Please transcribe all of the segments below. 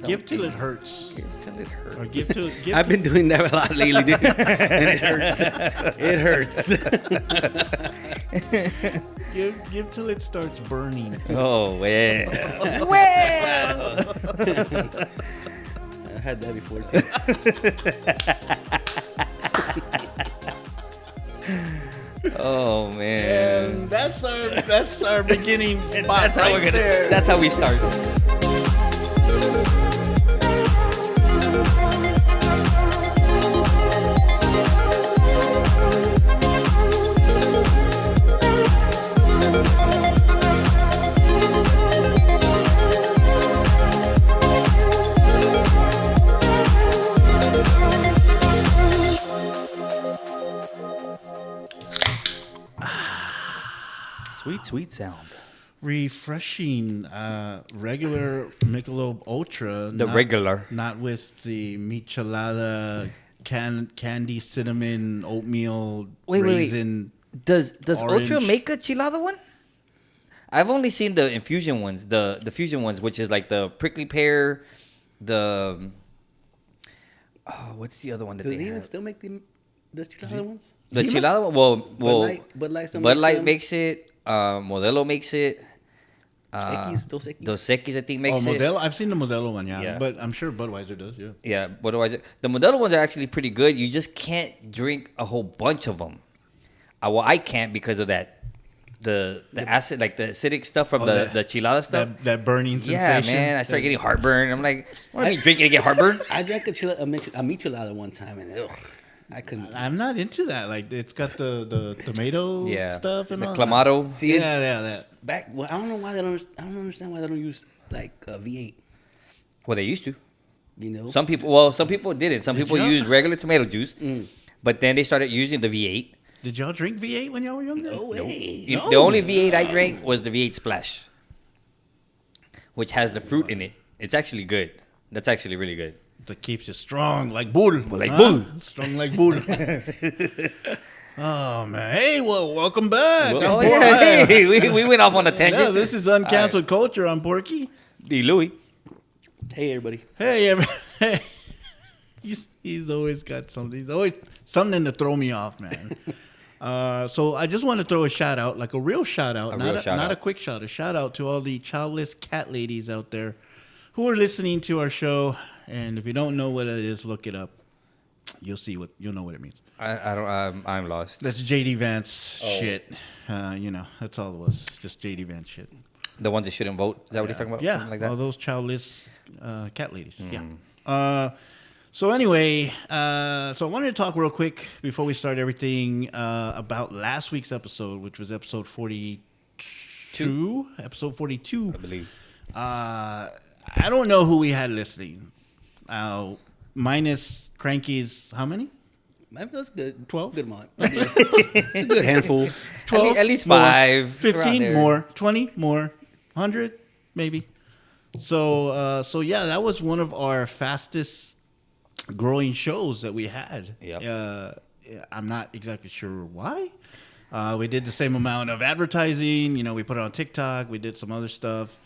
Give till it hurts. Give till it hurts. Or give till. I've been doing that a lot lately, dude. And it hurts. It hurts. Give till it starts burning. Oh, well. I had that before too. Oh, man. And that's our beginning. That's how we're gonna. That's how we start. Sweet sound. Refreshing, regular Michelob Ultra. Regular. Not with the michelada, candy, cinnamon, oatmeal, raisin. Does orange. Ultra make a chilada one? I've only seen the infusion ones, the fusion ones, which is like the prickly pear, the... Oh, what's the other one that Do they they even have? still make the chilada ones? The chilada one? Well, Bud Light makes it. Modelo makes it. Dos Equis. Dos Equis, I think, makes it. Modelo. I've seen the Modelo one, Yeah. But I'm sure Budweiser does, yeah. Yeah, Budweiser. The Modelo ones are actually pretty good. You just can't drink a whole bunch of them. Well, I can't because of that. The acid, like the acidic stuff from the chilada stuff. That burning sensation. Yeah, man. I started getting heartburn. I'm like, what are you drinking to get heartburn? I drank a michelada one time and I couldn't. I'm not into that. Like, it's got the tomato stuff and the all clamato. that. See, that. Well, I don't know why they don't. I don't understand why they don't use like V8. Well, they used to. You know, Some people didn't. Some people you? used regular tomato juice, but then they started using the V8. Did y'all drink V8 when y'all were younger? No way. The only V8 I drank was the V8 Splash, which has the fruit in it. It's actually good. That's actually really good. That keeps you strong like bull. Bull. Strong like bull. Oh, man. Hey, well, welcome back. Oh, yeah. Hey, we went off on a tangent. Yeah, this is Uncanceled Culture. I'm Porky. The Louie. Hey, everybody. Hey. He's always got something. He's always something to throw me off, man. So I just want to throw a shout out, like a real shout out, not a quick shout, a shout out to all the childless cat ladies out there who are listening to our show. And if you don't know what it is, look it up. You'll know what it means. I'm lost. That's JD Vance shit. That's all it was. Just JD Vance shit. The ones that shouldn't vote. Is that what you're talking about? Yeah, Something like that? all those childless cat ladies. Yeah. So anyway, so I wanted to talk real quick before we start everything about last week's episode, which was episode 42. Episode 42. I believe. I don't know who we had listening. Minus Cranky's, how many? That's good. 12? Good amount. It's a good handful. 12? At least more, 5. 15 more. 20 more. 100 maybe. So yeah, that was one of our fastest growing shows that we had. Yep. I'm not exactly sure why. We did the same amount of advertising. We put it on TikTok. We did some other stuff.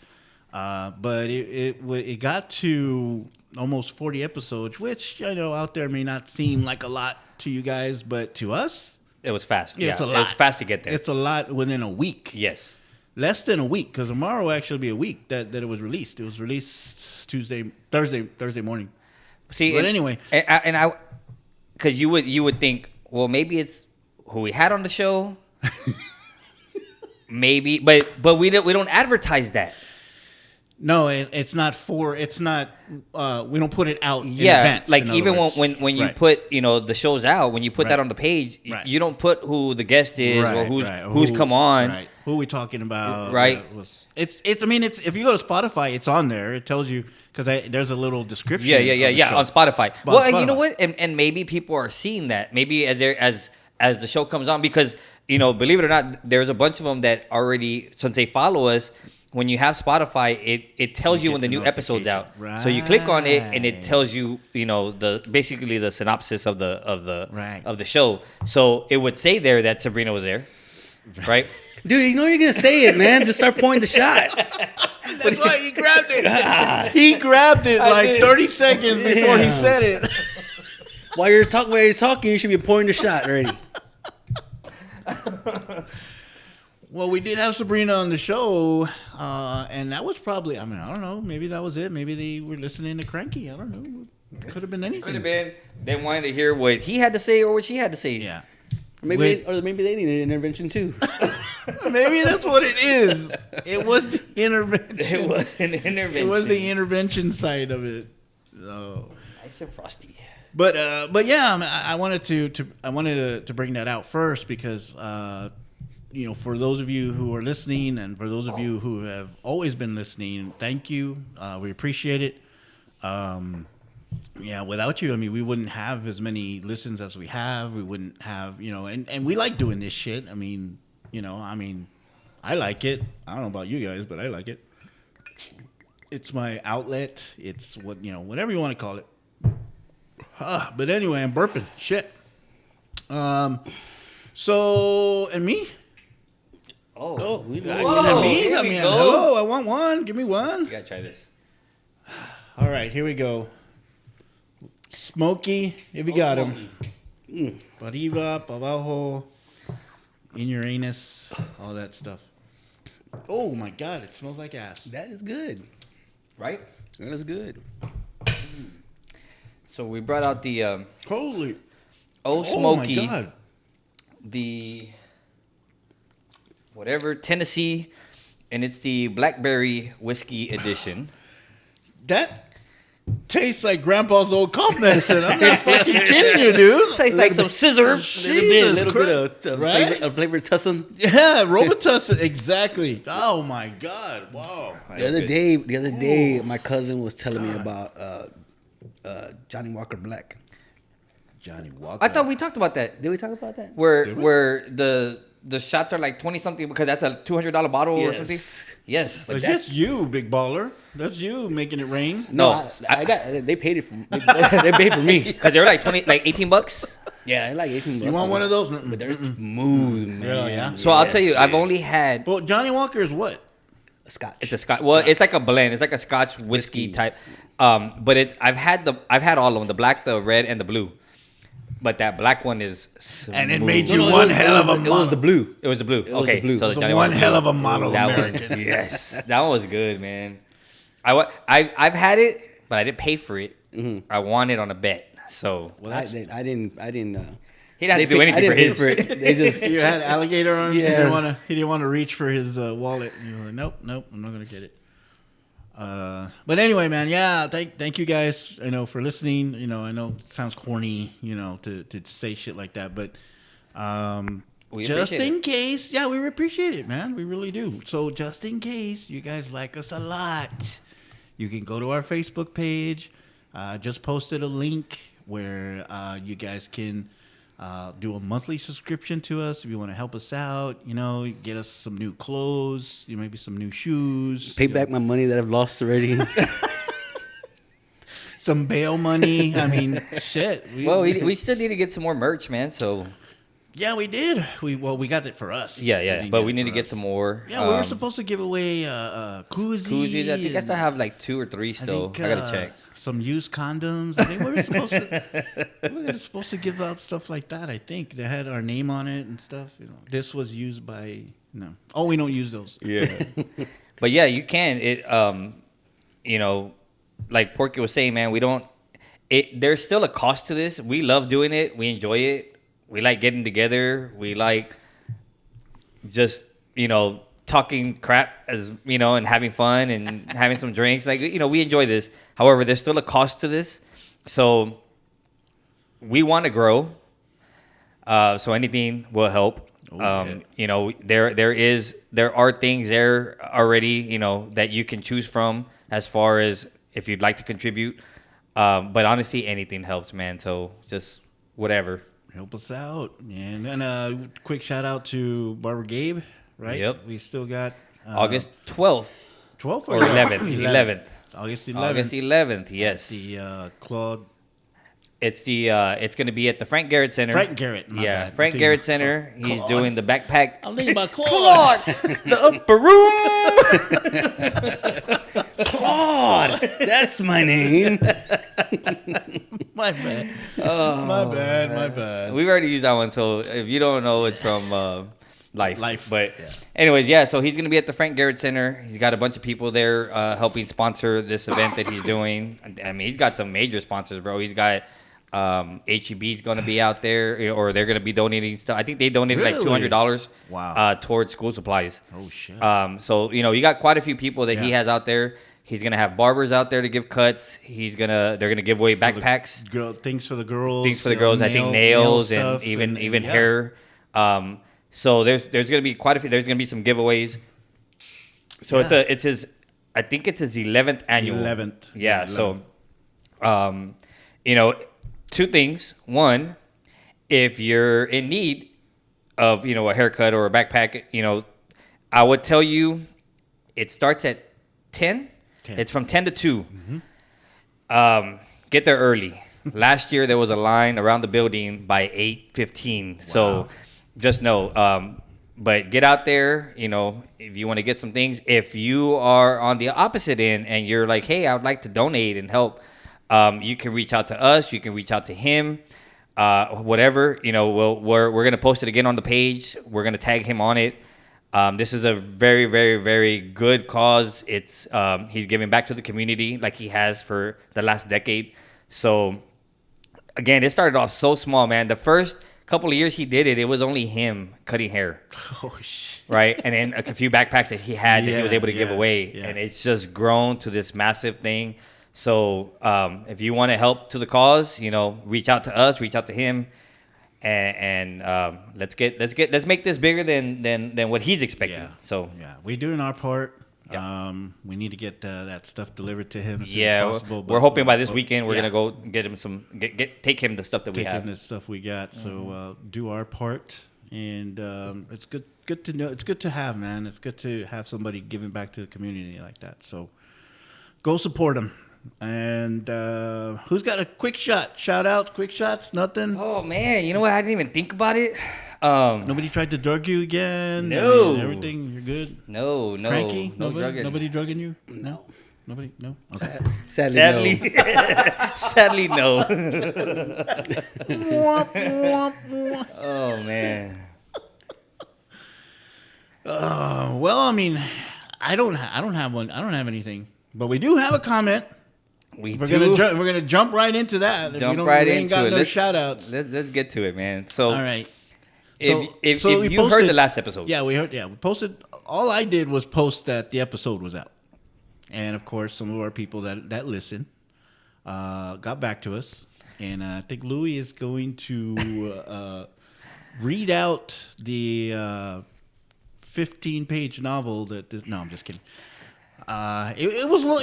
But it got to almost 40 episodes, which out there may not seem like a lot to you guys, but to us, it was fast. it's a lot. It was fast to get there. It's a lot within a week. Yes. Less than a week, because tomorrow will actually be a week that it was released. It was released Thursday morning. See, but anyway, and I, because you would think, well, maybe it's who we had on the show, maybe, but we don't advertise that. No, it's not. We don't put it out. In Yeah, advance, like in even other words. when you Right. put the shows out, when you put Right. that on the page, Right. you don't put who the guest is or who's come on. Right. Who are we talking about? Right. It's. I mean, it's. If you go to Spotify, it's on there. It tells you because there's a little description. Yeah, of the show. on Spotify. Well, Well, and Spotify. you know what? And maybe people are seeing that. Maybe as the show comes on, because believe it or not, there's a bunch of them that already, since they follow us, when you have Spotify, it tells you when the new episode's out. Right. So you click on it and it tells you, basically the synopsis of the show. So it would say there that Sabrina was there, right? Dude, you know you're gonna say it, man. Just start pointing the shot. That's why he grabbed it. He grabbed it like 30 seconds before he said it. While you're talking, you should be pointing the shot already. Well, we did have Sabrina on the show, and that was probably, I don't know, maybe that was it. Maybe they were listening to Cranky. I don't know. Could have been anything. Could have been. They wanted to hear what he had to say or what she had to say. Yeah. Or maybe they needed an intervention too. Maybe that's what it is. It was the intervention. It was an intervention. It was the intervention side of it. So. Nice and frosty. But yeah, I wanted to bring that out first because for those of you who are listening and for those of you who have always been listening, thank you. We appreciate it. Yeah, without you, we wouldn't have as many listens as we have. We wouldn't have, and we like doing this shit. I like it. I don't know about you guys, but I like it. It's my outlet. It's whatever you want to call it. But anyway, I'm burping. Shit. So, and me? Oh, me? Hello, I want one. Give me one. You gotta try this. All right, here we go. Smokey, if you got him. Arriba, abajo, in your anus, all that stuff. Oh my God, it smells like ass. That is good. Right? That is good. So we brought out the Holy Smokey. Oh my God. The whatever Tennessee, and it's the Blackberry Whiskey Edition. That tastes like Grandpa's old cough medicine. I'm not fucking kidding you, dude. Tastes like some scissor. A little bit of right? flavored tussin. Yeah, Robitussin. Exactly. Oh my God. Wow. The other day, my cousin was telling me about Johnny Walker Black. Johnny Walker. I thought we talked about that. Did we talk about that? Where the shots are like 20 something because that's a $200 bottle or something. Yes, but that's you, big baller. That's you making it rain. No, they paid it for me. They paid for me because they're like $18. Yeah, they're like $18. You want one of those? But they're smooth, man. Yeah. So I'll tell you, I've only had. Well, Johnny Walker is what? A Scotch. It's a Scotch. Well, it's like a blend. It's like a Scotch whiskey type. But I've had all of them: the black, the red, and the blue. But that black one is smooth. And it made you one hell of a model. It was the blue. It was the blue. Okay, blue. so it was Johnny one Walker hell of a model American. Yes, that one was good, man. I've had it, but I didn't pay for it. Mm-hmm. I won it on a bet. So I didn't. He didn't have to do anything for his. They just you had alligator arms. Yeah. He didn't want to reach for his wallet. You were like, nope, I'm not gonna get it. But anyway, man, yeah, thank you guys, for listening. I know it sounds corny, to say shit like that, but just in case, yeah, we appreciate it, man. We really do. So just in case you guys like us a lot, you can go to our Facebook page. Just posted a link where you guys can do a monthly subscription to us if you want to help us out. Get us some new clothes, maybe some new shoes. Pay back my money that I've lost already. Some bail money. Shit. We still need to get some more merch, man. So yeah, we did. We got it for us. Yeah. But we need to get some more. Yeah, we were supposed to give away koozies. I think I still have like 2 or 3 still. I gotta check. Some used condoms. I think we were supposed to give out stuff like that. I think they had our name on it and stuff. This was used by we don't use those. Yeah, but yeah, you can. It like Porky was saying, man, we don't. There's still a cost to this. We love doing it. We enjoy it. We like getting together. We like just talking crap and having fun and having some drinks. Like, we enjoy this. However, there's still a cost to this. So we want to grow. So anything will help. There are things there already, that you can choose from as far as if you'd like to contribute. But honestly, anything helps, man. So just whatever. Help us out. And then quick shout out to Barber Gabe. Right? Yep. We still got August 12th. 12th or 11th? 11th. August 11th. August 11th, yes. The Claude. It's going to be at the Frank Garrett Center. Frank Garrett, my bad. Frank Garrett Center. He's Claude. doing the backpack. I'm thinking about Claude. The upper room. Claude, that's my name. My bad. Oh, my bad. We've already used that one, so if you don't know, it's from Life. But yeah. anyways, yeah, so he's going to be at the Frank Garrett Center. He's got a bunch of people there helping sponsor this event that he's doing. I mean, he's got some major sponsors, bro. He's got HEB's going to be out there, or they're going to be donating stuff. I think they donated like $200 towards school supplies. Oh, shit. So, you got quite a few people that he has out there. He's going to have barbers out there to give cuts. They're going to give away backpacks. Things for the girls. Things for the girls. I think nails and even hair. So there's going to be quite a few. There's going to be some giveaways. So it's his 11th annual. 11th. Yeah. 11th. So, two things. One, if you're in need of, a haircut or a backpack, I would tell you it starts at 10. It's from 10 to 2. Mm-hmm. Get there early. Last year, there was a line around the building by 8:15. Wow. So just know. But get out there, if you want to get some things. If you are on the opposite end and you're like, hey, I would like to donate and help, you can reach out to us. You can reach out to him. Whatever, we're going to post it again on the page. We're going to tag him on it. This is a very, very, very good cause. It's he's giving back to the community like he has for the last decade. So, again, it started off so small, man. The first couple of years he did it, it was only him cutting hair. Oh, shit. Right? And then a few backpacks that he had that he was able to give away. Yeah. And it's just grown to this massive thing. So, if you want to help to the cause, reach out to us, reach out to him. And let's make this bigger than what he's expecting. Yeah. So we're doing our part. Yeah. We need to get that stuff delivered to him as soon as possible. We're hoping by this weekend we're gonna go get him take him the stuff that we have. Take him the stuff we got. So do our part, and it's good to know. It's good to have, man. It's good to have somebody giving back to the community like that. So go support him. And who's got a quick shot? Shout out, quick shots, nothing? Oh, man. You know what? I didn't even think about it. Nobody tried to drug you again? No. Everything, you're good? No. Cranky? Nobody drugging you? No. Nobody? No? Okay. Sadly, no. Oh, man. Well, I mean, I don't have one. I don't have anything. But we do have a comment. We're gonna jump right into that. Jump right into it. We ain't got no shout outs. Let's get to it, man. So all right. If you heard the last episode. Yeah, we heard. Yeah, we posted. All I did was post that the episode was out, and of course, some of our people that listen got back to us, and I think Louie is going to read out the 15-page novel that this. No, I'm just kidding. It was long.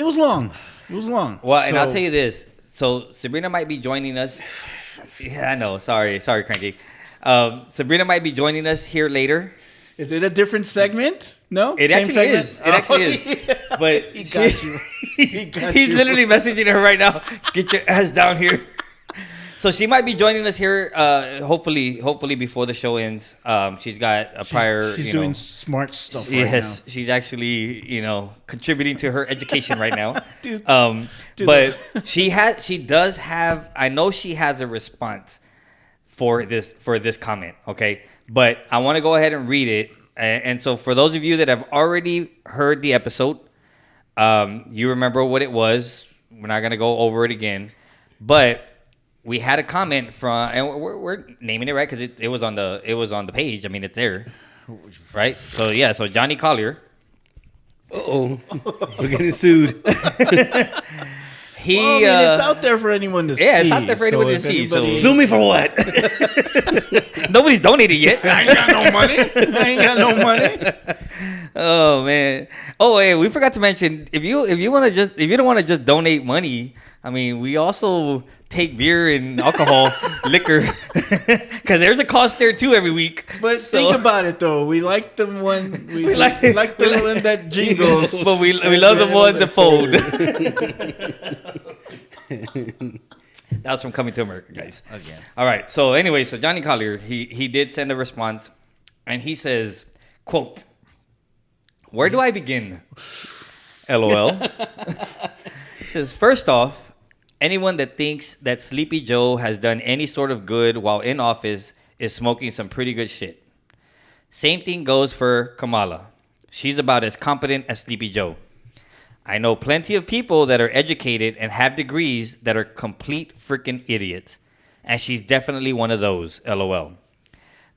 It was long. Well, and I'll tell you this. So Sabrina might be joining us. Yeah, I know. Sorry, Cranky. Sabrina might be joining us here later. Is it a different segment? No, it actually is. It actually is. Yeah. But he got you. He's literally messaging her right now. Get your ass down here. So she might be joining us here, hopefully before the show ends. She's got a prior. She's doing smart stuff right now. Yes, she's actually contributing to her education right now. But she does have. I know she has a response for this comment. Okay, but I want to go ahead and read it. And so for those of you that have already heard the episode, you remember what it was. We're not gonna go over it again, but. We had a comment from, and we're naming it right because it was on the page. I mean, it's there, right? So yeah, so Johnny Collier. We're getting sued. It's out there for anyone to see. Yeah, it's out there for anyone to see. So sue me for what? Nobody's donated yet. I ain't got no money. Oh man. Oh hey, we forgot to mention if you don't want to just donate money, I mean we also take beer and alcohol, liquor, because there's a cost there too every week. But think about it though, we like the one we like the one that jingles, but we love the ones that fold. That was from Coming to America, guys. Again. All right. So anyway, so Johnny Collier, he did send a response, and he says, "Quote: Where do I begin? LOL." He says, "First off, anyone that thinks that Sleepy Joe has done any sort of good while in office is smoking some pretty good shit. Same thing goes for Kamala. She's about as competent as Sleepy Joe. I know plenty of people that are educated and have degrees that are complete freaking idiots. And she's definitely one of those, LOL.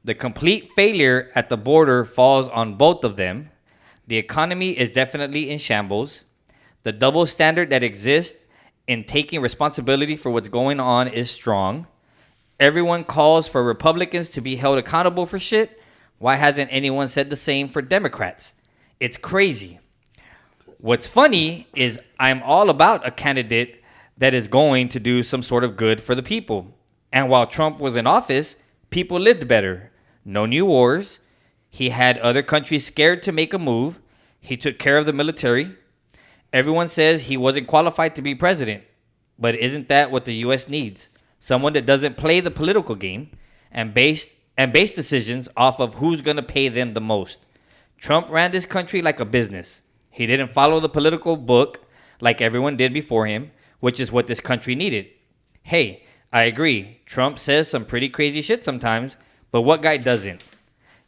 The complete failure at the border falls on both of them. The economy is definitely in shambles. The double standard that exists in taking responsibility for what's going on is strong. Everyone calls for Republicans to be held accountable for shit. Why hasn't anyone said the same for Democrats? It's crazy. What's funny is I'm all about a candidate that is going to do some sort of good for the people. And while Trump was in office, people lived better. No new wars. He had other countries scared to make a move. He took care of the military. Everyone says he wasn't qualified to be president. But isn't that what the U.S. needs? Someone that doesn't play the political game and base decisions off of who's going to pay them the most. Trump ran this country like a business. He didn't follow the political book like everyone did before him, which is what this country needed. Hey, I agree. Trump says some pretty crazy shit sometimes, but what guy doesn't?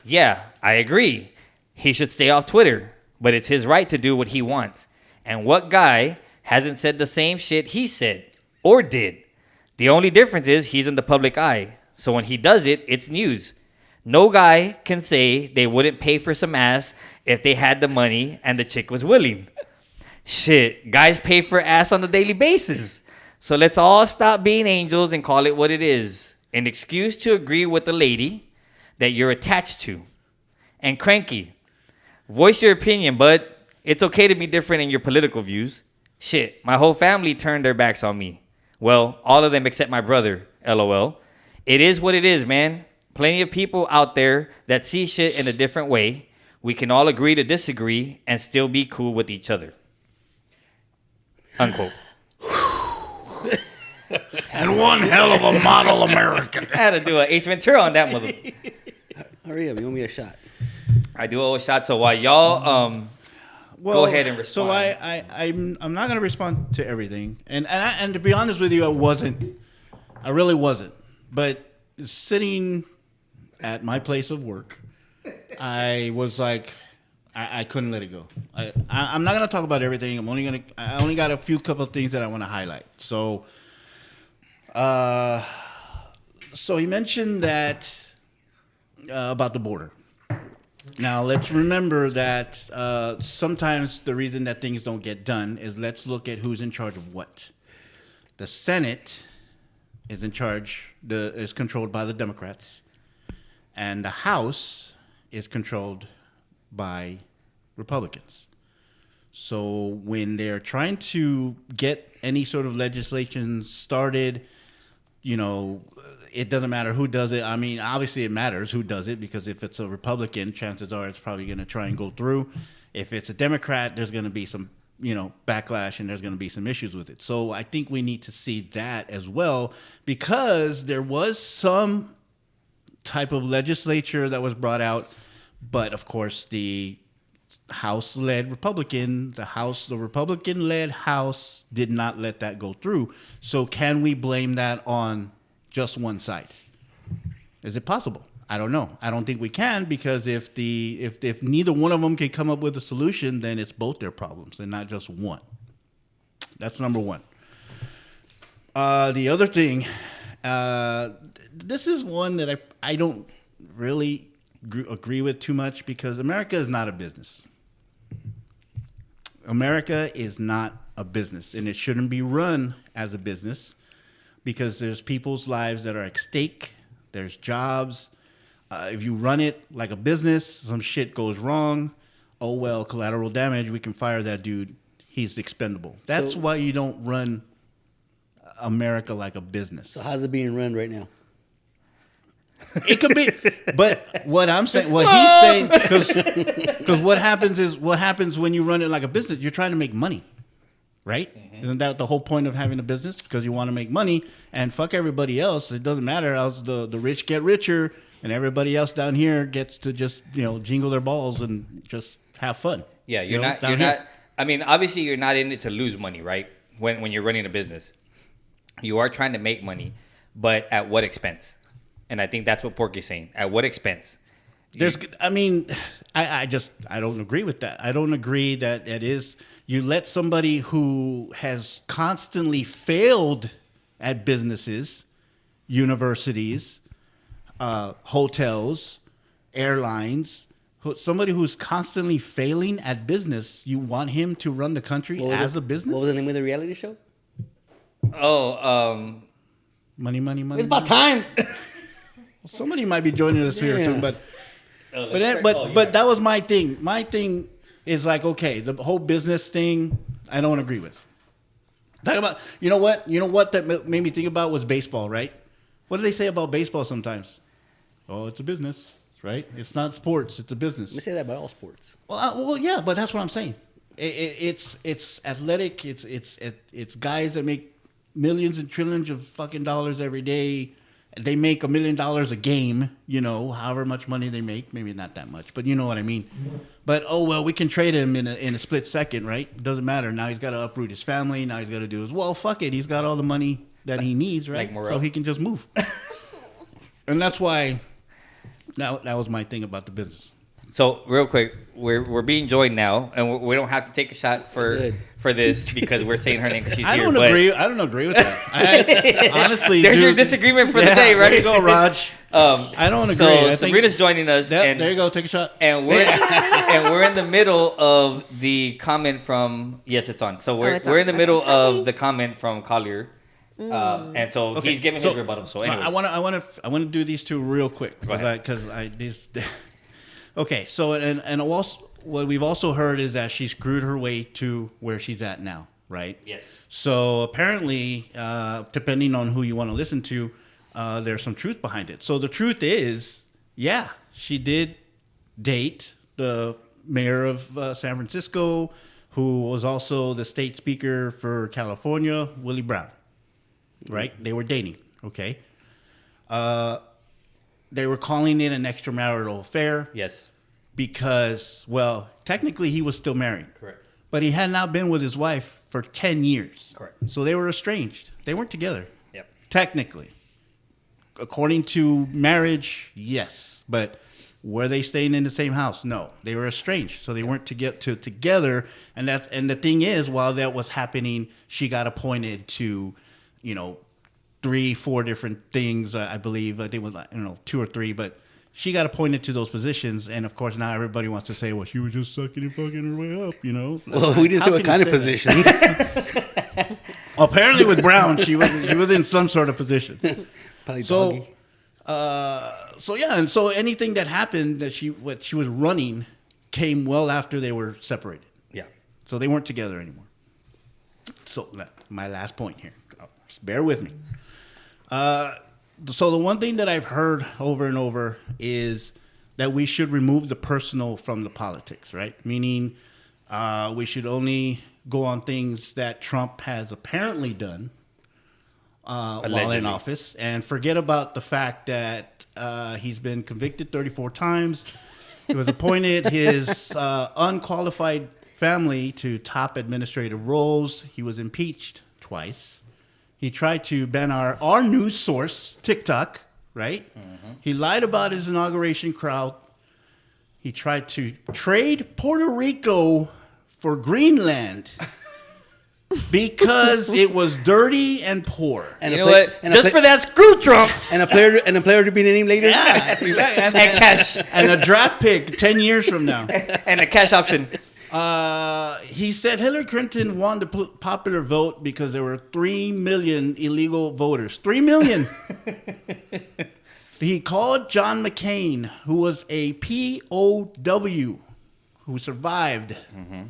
Yeah, I agree. He should stay off Twitter, but it's his right to do what he wants. And what guy hasn't said the same shit he said or did? The only difference is he's in the public eye. So when he does it, it's news. No guy can say they wouldn't pay for some ass if they had the money and the chick was willing. Shit, guys pay for ass on a daily basis. So let's all stop being angels and call it what it is. An excuse to agree with the lady that you're attached to. And Cranky, voice your opinion, bud. It's okay to be different in your political views. Shit, my whole family turned their backs on me. Well, all of them except my brother, LOL. It is what it is, man. Plenty of people out there that see shit in a different way. We can all agree to disagree and still be cool with each other. Unquote. And one hell of a model American. I had to do an Ace Ventura on that mother. Hurry up, you owe me a shot. I do owe a shot, so while y'all go ahead and respond. So I'm not going to respond to everything. And to be honest with you, I really wasn't. But sitting at my place of work, I was like, I couldn't let it go. I'm not going to talk about everything. I only got a few couple of things that I want to highlight. So he mentioned that about the border. Now, let's remember that sometimes the reason that things don't get done is let's look at who's in charge of what. The Senate is in charge, is controlled by the Democrats, and the House is controlled by Republicans. So when they're trying to get any sort of legislation started, you know, it doesn't matter who does it. I mean, obviously it matters who does it, because if it's a Republican, chances are it's probably going to try and go through. If it's a Democrat, there's going to be some, you know, backlash, and there's going to be some issues with it. So I think we need to see that as well, because there was some type of legislature that was brought out, but of course the House-led Republican, the Republican-led House did not let that go through. So can we blame that on just one side? Is it possible? I don't know. I don't think we can, because if neither one of them can come up with a solution, then it's both their problems and not just one. That's number one. The other thing, this is one that I don't really agree with too much, because America is not a business. America is not a business, and it shouldn't be run as a business, because there's people's lives that are at stake. There's jobs. If you run it like a business, some shit goes wrong. oh, well, collateral damage, we can fire that dude. He's expendable. That's why you don't run America like a business. So how's it being run right now? It could be, but what I'm saying, what he's saying, because what happens when you run it like a business, you're trying to make money, right? Mm-hmm. Isn't that the whole point of having a business? Because you want to make money and fuck everybody else. It doesn't matter. Else the rich get richer and everybody else down here gets to just, jingle their balls and just have fun. Yeah, you're not. I mean, obviously, you're not in it to lose money, right? When you're running a business, you are trying to make money, but at what expense? And I think that's what Porky's saying. At what expense? I don't agree with that. I don't agree that it is. You let somebody who has constantly failed at businesses, universities, hotels, airlines, somebody who's constantly failing at business, you want him to run the country as a business? What was the name of the reality show? Money. It's about time. Somebody might be joining us here too, but that was my thing. My thing is like, okay, the whole business thing, I don't agree with. Talk about, you know what that made me think about was baseball, right? What do they say about baseball sometimes? Oh, it's a business, right? It's not sports, it's a business. They say that about all sports. Well, yeah, but that's what I'm saying. It's athletic. It's guys that make millions and trillions of fucking dollars every day. They make $1 million a game, however much money they make. Maybe not that much, but you know what I mean. But, we can trade him in a split second, right? It doesn't matter. Now he's got to uproot his family. Now he's got to do fuck it. He's got all the money that he needs, right? So he can just move. And that's why that was my thing about the business. So real quick, we're being joined now, and we don't have to take a shot for this because we're saying her name because she's here. I don't agree with that. Honestly, there's your disagreement for the day, right? There you go, Raj. I don't agree. So Sabrina's joining us. And there you go. Take a shot. And we're in the middle of the comment from it's on. So we're in the middle of the comment from Collier. And so he's giving his rebuttal. So anyways. I want to do these two real quick because Okay, so and also, what we've also heard is that she screwed her way to where she's at now, right? Yes. So apparently, depending on who you want to listen to, there's some truth behind it. So the truth is, she did date the mayor of San Francisco, who was also the state speaker for California, Willie Brown, right? They were dating, okay? They were calling it an extramarital affair. Yes. Because, technically he was still married. Correct. But he had not been with his wife for 10 years. Correct. So they were estranged. They weren't together. Yep. Technically. According to marriage, yes. But were they staying in the same house? No. They were estranged. So they weren't together. And the thing is, while that was happening, she got appointed to, 3-4 different things, I believe. I think it was 2 or 3, but she got appointed to those positions, and of course now everybody wants to say, she was just sucking and fucking her way up, Well, we didn't say what kind of positions. Apparently with Brown, she was in some sort of position. Probably doggy. And so anything that happened that she was running came well after they were separated. Yeah. So they weren't together anymore. So my last point here. Just bear with me. So the one thing that I've heard over and over is that we should remove the personal from the politics, right? Meaning we should only go on things that Trump has apparently done while in office and forget about the fact that he's been convicted 34 times. He was appointed his unqualified family to top administrative roles. He was impeached twice. He tried to ban our news source, TikTok, right? Mm-hmm. He lied about his inauguration crowd. He tried to trade Puerto Rico for Greenland because it was dirty and poor. And what? Just for that, screw Trump. And a player to be named later. Yeah, exactly. And cash. And a draft pick 10 years from now. And a cash option. He said Hillary Clinton won the popular vote because there were 3 million illegal voters. 3 million. He called John McCain, who was a POW, who survived. Mm-hmm.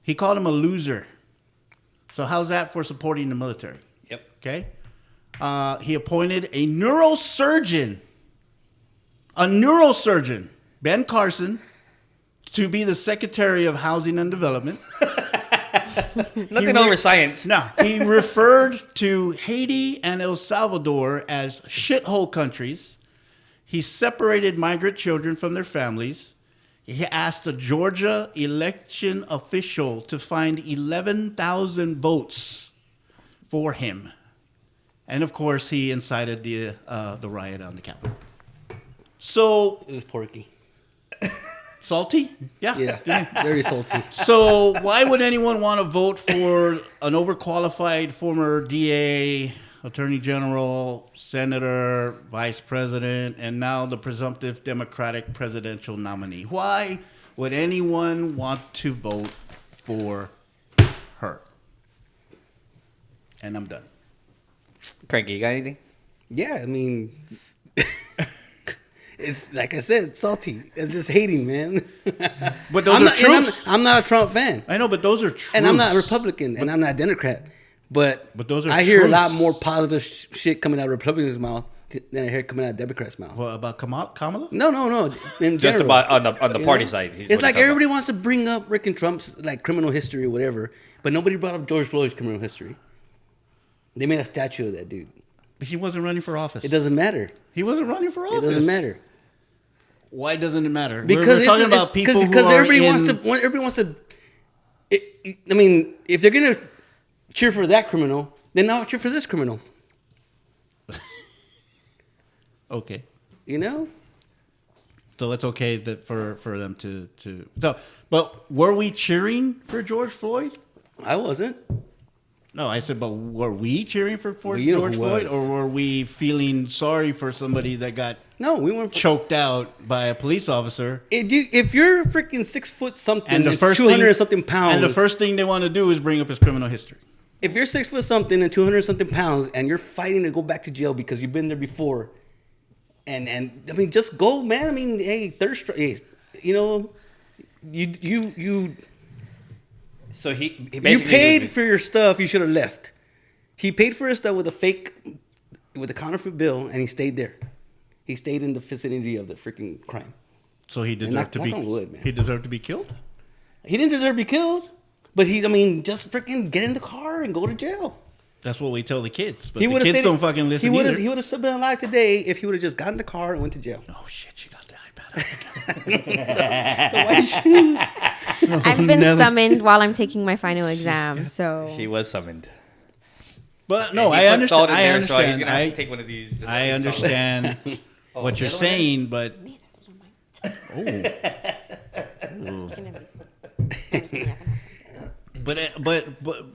He called him a loser. So how's that for supporting the military? Yep. Okay. He appointed a neurosurgeon, Ben Carson, to be the Secretary of Housing and Development. Nothing over science. No, he referred to Haiti and El Salvador as shithole countries. He separated migrant children from their families. He asked a Georgia election official to find 11,000 votes for him. And of course, he incited the riot on the Capitol. So It was Porky. salty? Yeah, very salty. So why would anyone want to vote for an overqualified former DA, Attorney General, Senator, Vice President, and now the presumptive Democratic presidential nominee? Why would anyone want to vote for her? And I'm done. Cranky, you got anything? Yeah, I mean, it's like I said, it's salty. It's just hating, man. But those are truths. I'm not a Trump fan. I know, but those are truths. And I'm not Republican, and I'm not Democrat. But those are I hear a truths. lot more positive shit coming out of Republicans' mouth than I hear coming out of Democrats' mouth. What, about Kamala? No. In Just general, about on the party side. It's like everybody wants to bring up Rick and Trump's like criminal history or whatever, but nobody brought up George Floyd's criminal history. They made a statue of that dude. But he wasn't running for office. It doesn't matter. He wasn't running for office. It doesn't matter. Why doesn't it matter? Because we're talking about people who are everybody wants to. I mean, if they're gonna cheer for that criminal, then now cheer for this criminal. Okay. You know. So it's okay that for them to. So, but were we cheering for George Floyd? I wasn't. No, I said, but were we cheering for Well, you know George who Floyd, was. or were we feeling sorry for somebody that got No, we weren't. choked out by a police officer? If you're freaking 6 foot something And the and first 200 thing, something pounds, and the first thing they want to do is bring up his criminal history. if you're 6 foot something and 200 something pounds and you're fighting to go back to jail because you've been there before, and I mean, just go, man. I mean, hey, hey, you know, you So he you basically paid for your stuff. You should have left. He paid for his stuff with a counterfeit bill, and he stayed there. He stayed in the vicinity of the freaking crime. So he deserved to be. knock on wood, man. He deserved to be killed. He didn't deserve to be killed, but just freaking get in the car and go to jail. That's what we tell the kids, but He the would've kids stayed- don't fucking listen He either. would have still been alive today if he would have just gotten in the car and went to jail. Oh shit! You got the iPad out The white shoes. I've been summoned while I'm taking my final exam, so She was summoned. But no, And I he put understand. salt in I there, so he's understand. gonna have to take one of these. I understand what you're the other one saying, but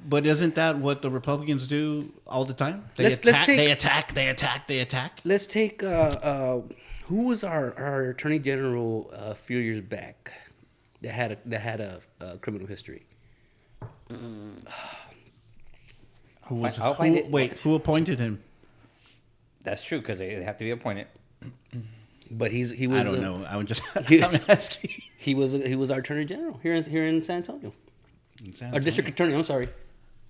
but isn't that what the Republicans do all the time? They attack. Let's take who was our attorney general a few years back that had a criminal history. I'll find it. Who appointed him? That's true because they have to be appointed. But he was. I don't know. I'm just he- I'm asking. He was our attorney general here in San Antonio. Our district attorney. I'm sorry,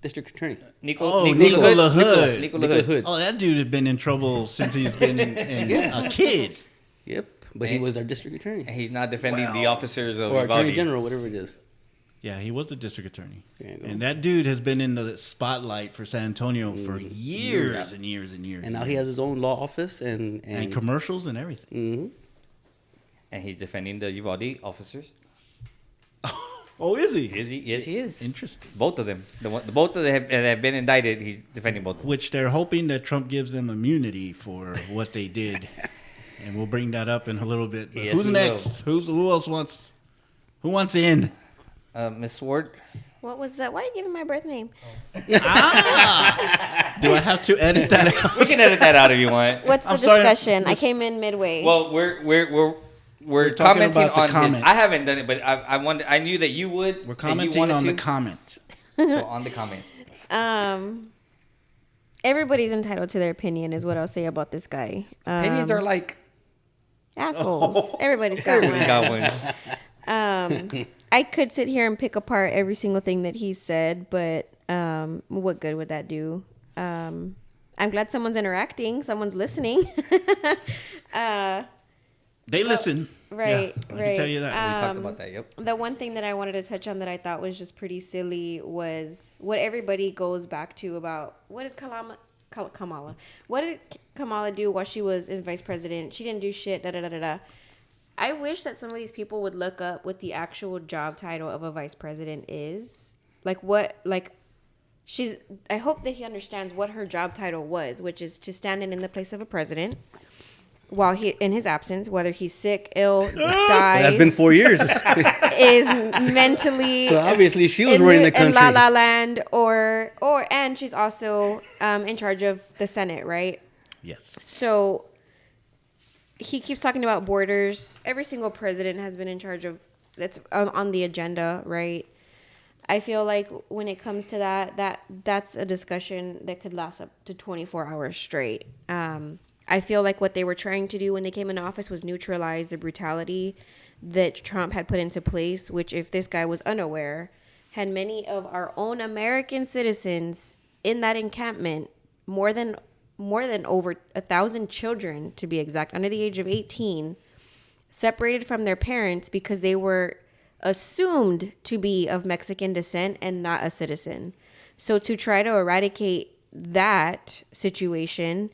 district attorney. Nico LaHood. Nico Nico LaHood. Hood. Oh, that dude has been in trouble since he's been a kid. Yep. But he was our district attorney And he's not defending the Well, officers of or our attorney Uvalde. general, whatever it is. Yeah, he was the district attorney. There you go. And that dude has been in the spotlight for San Antonio for years and years and years. And now he has his own law office and commercials and everything. Mhm. And he's defending the Uvalde officers. Oh, is he? Is he? Yes, he is. Interesting. Both of them. Both of them that have been indicted. He's defending both of them. Which they're hoping that Trump gives them immunity for what they did. And we'll bring that up in a little bit. But Yes, who's we next? Who else wants? Who wants in? Miss Ward. what was that? Why are you giving my birth name? Do I have to edit that out? We can edit that out if you want. What's the I'm sorry. discussion? I came in midway. Well, we're talking commenting about the on comment. his. I haven't done it, but I knew that you would. We're that you commenting wanted on the to. comment. So on the comment. Everybody's entitled to their opinion, is what I'll say about this guy. Opinions are like assholes. Everybody's got everybody one. got one. I could sit here and pick apart every single thing that he said, but what good would that do? I'm glad someone's interacting, someone's listening. They listen. Right, I right. can tell you that. We talked about that, yep. The one thing that I wanted to touch on that I thought was just pretty silly was what everybody goes back to about what did Kamala do while she was in vice president? She didn't do shit, da da da da da. I wish that some of these people would look up what the actual job title of a vice president is. I hope that he understands what her job title was, which is to stand in the place of a president while he in his absence, whether he's sick, ill, dies. That's been 4 years. Is mentally. So obviously she was running the country. In La La Land, and she's also in charge of the Senate, right? Yes. So he keeps talking about borders. Every single president has been in charge of that's on the agenda, right? I feel like when it comes to that's a discussion that could last up to 24 hours straight. I feel like what they were trying to do when they came into office was neutralize the brutality that Trump had put into place, which, if this guy was unaware, had many of our own American citizens in that encampment, more than over 1,000 children, to be exact, under the age of 18, separated from their parents because they were assumed to be of Mexican descent and not a citizen. So to try to eradicate that situation,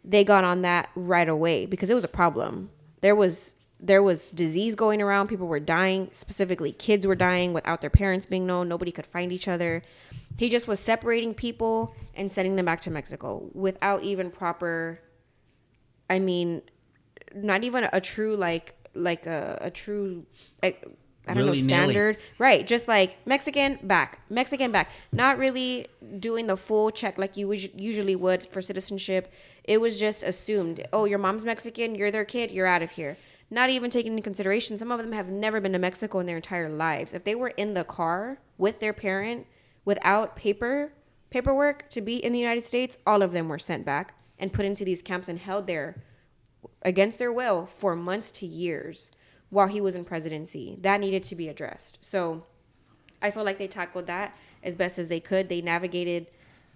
they got on that right away because it was a problem. There was disease going around. People were dying. Specifically, kids were dying without their parents being known. Nobody could find each other. He just was separating people and sending them back to Mexico without even proper, not even a true, a true, I don't know, standard. Right. Just like Mexican back. Not really doing the full check like you usually would for citizenship. It was just assumed, oh, your mom's Mexican, you're their kid, you're out of here. Not even taking into consideration, some of them have never been to Mexico in their entire lives. If they were in the car with their parent without paperwork to be in the United States, all of them were sent back and put into these camps and held there against their will for months to years while he was in presidency. That needed to be addressed. So I feel like they tackled that as best as they could. They navigated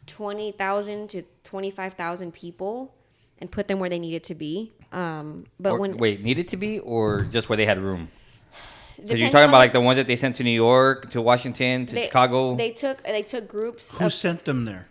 20,000 to 25,000 people and put them where they needed to be. Needed to be, or just where they had room? So you're talking about like the ones that they sent to New York, to Washington, to Chicago? They took groups. Who sent them there?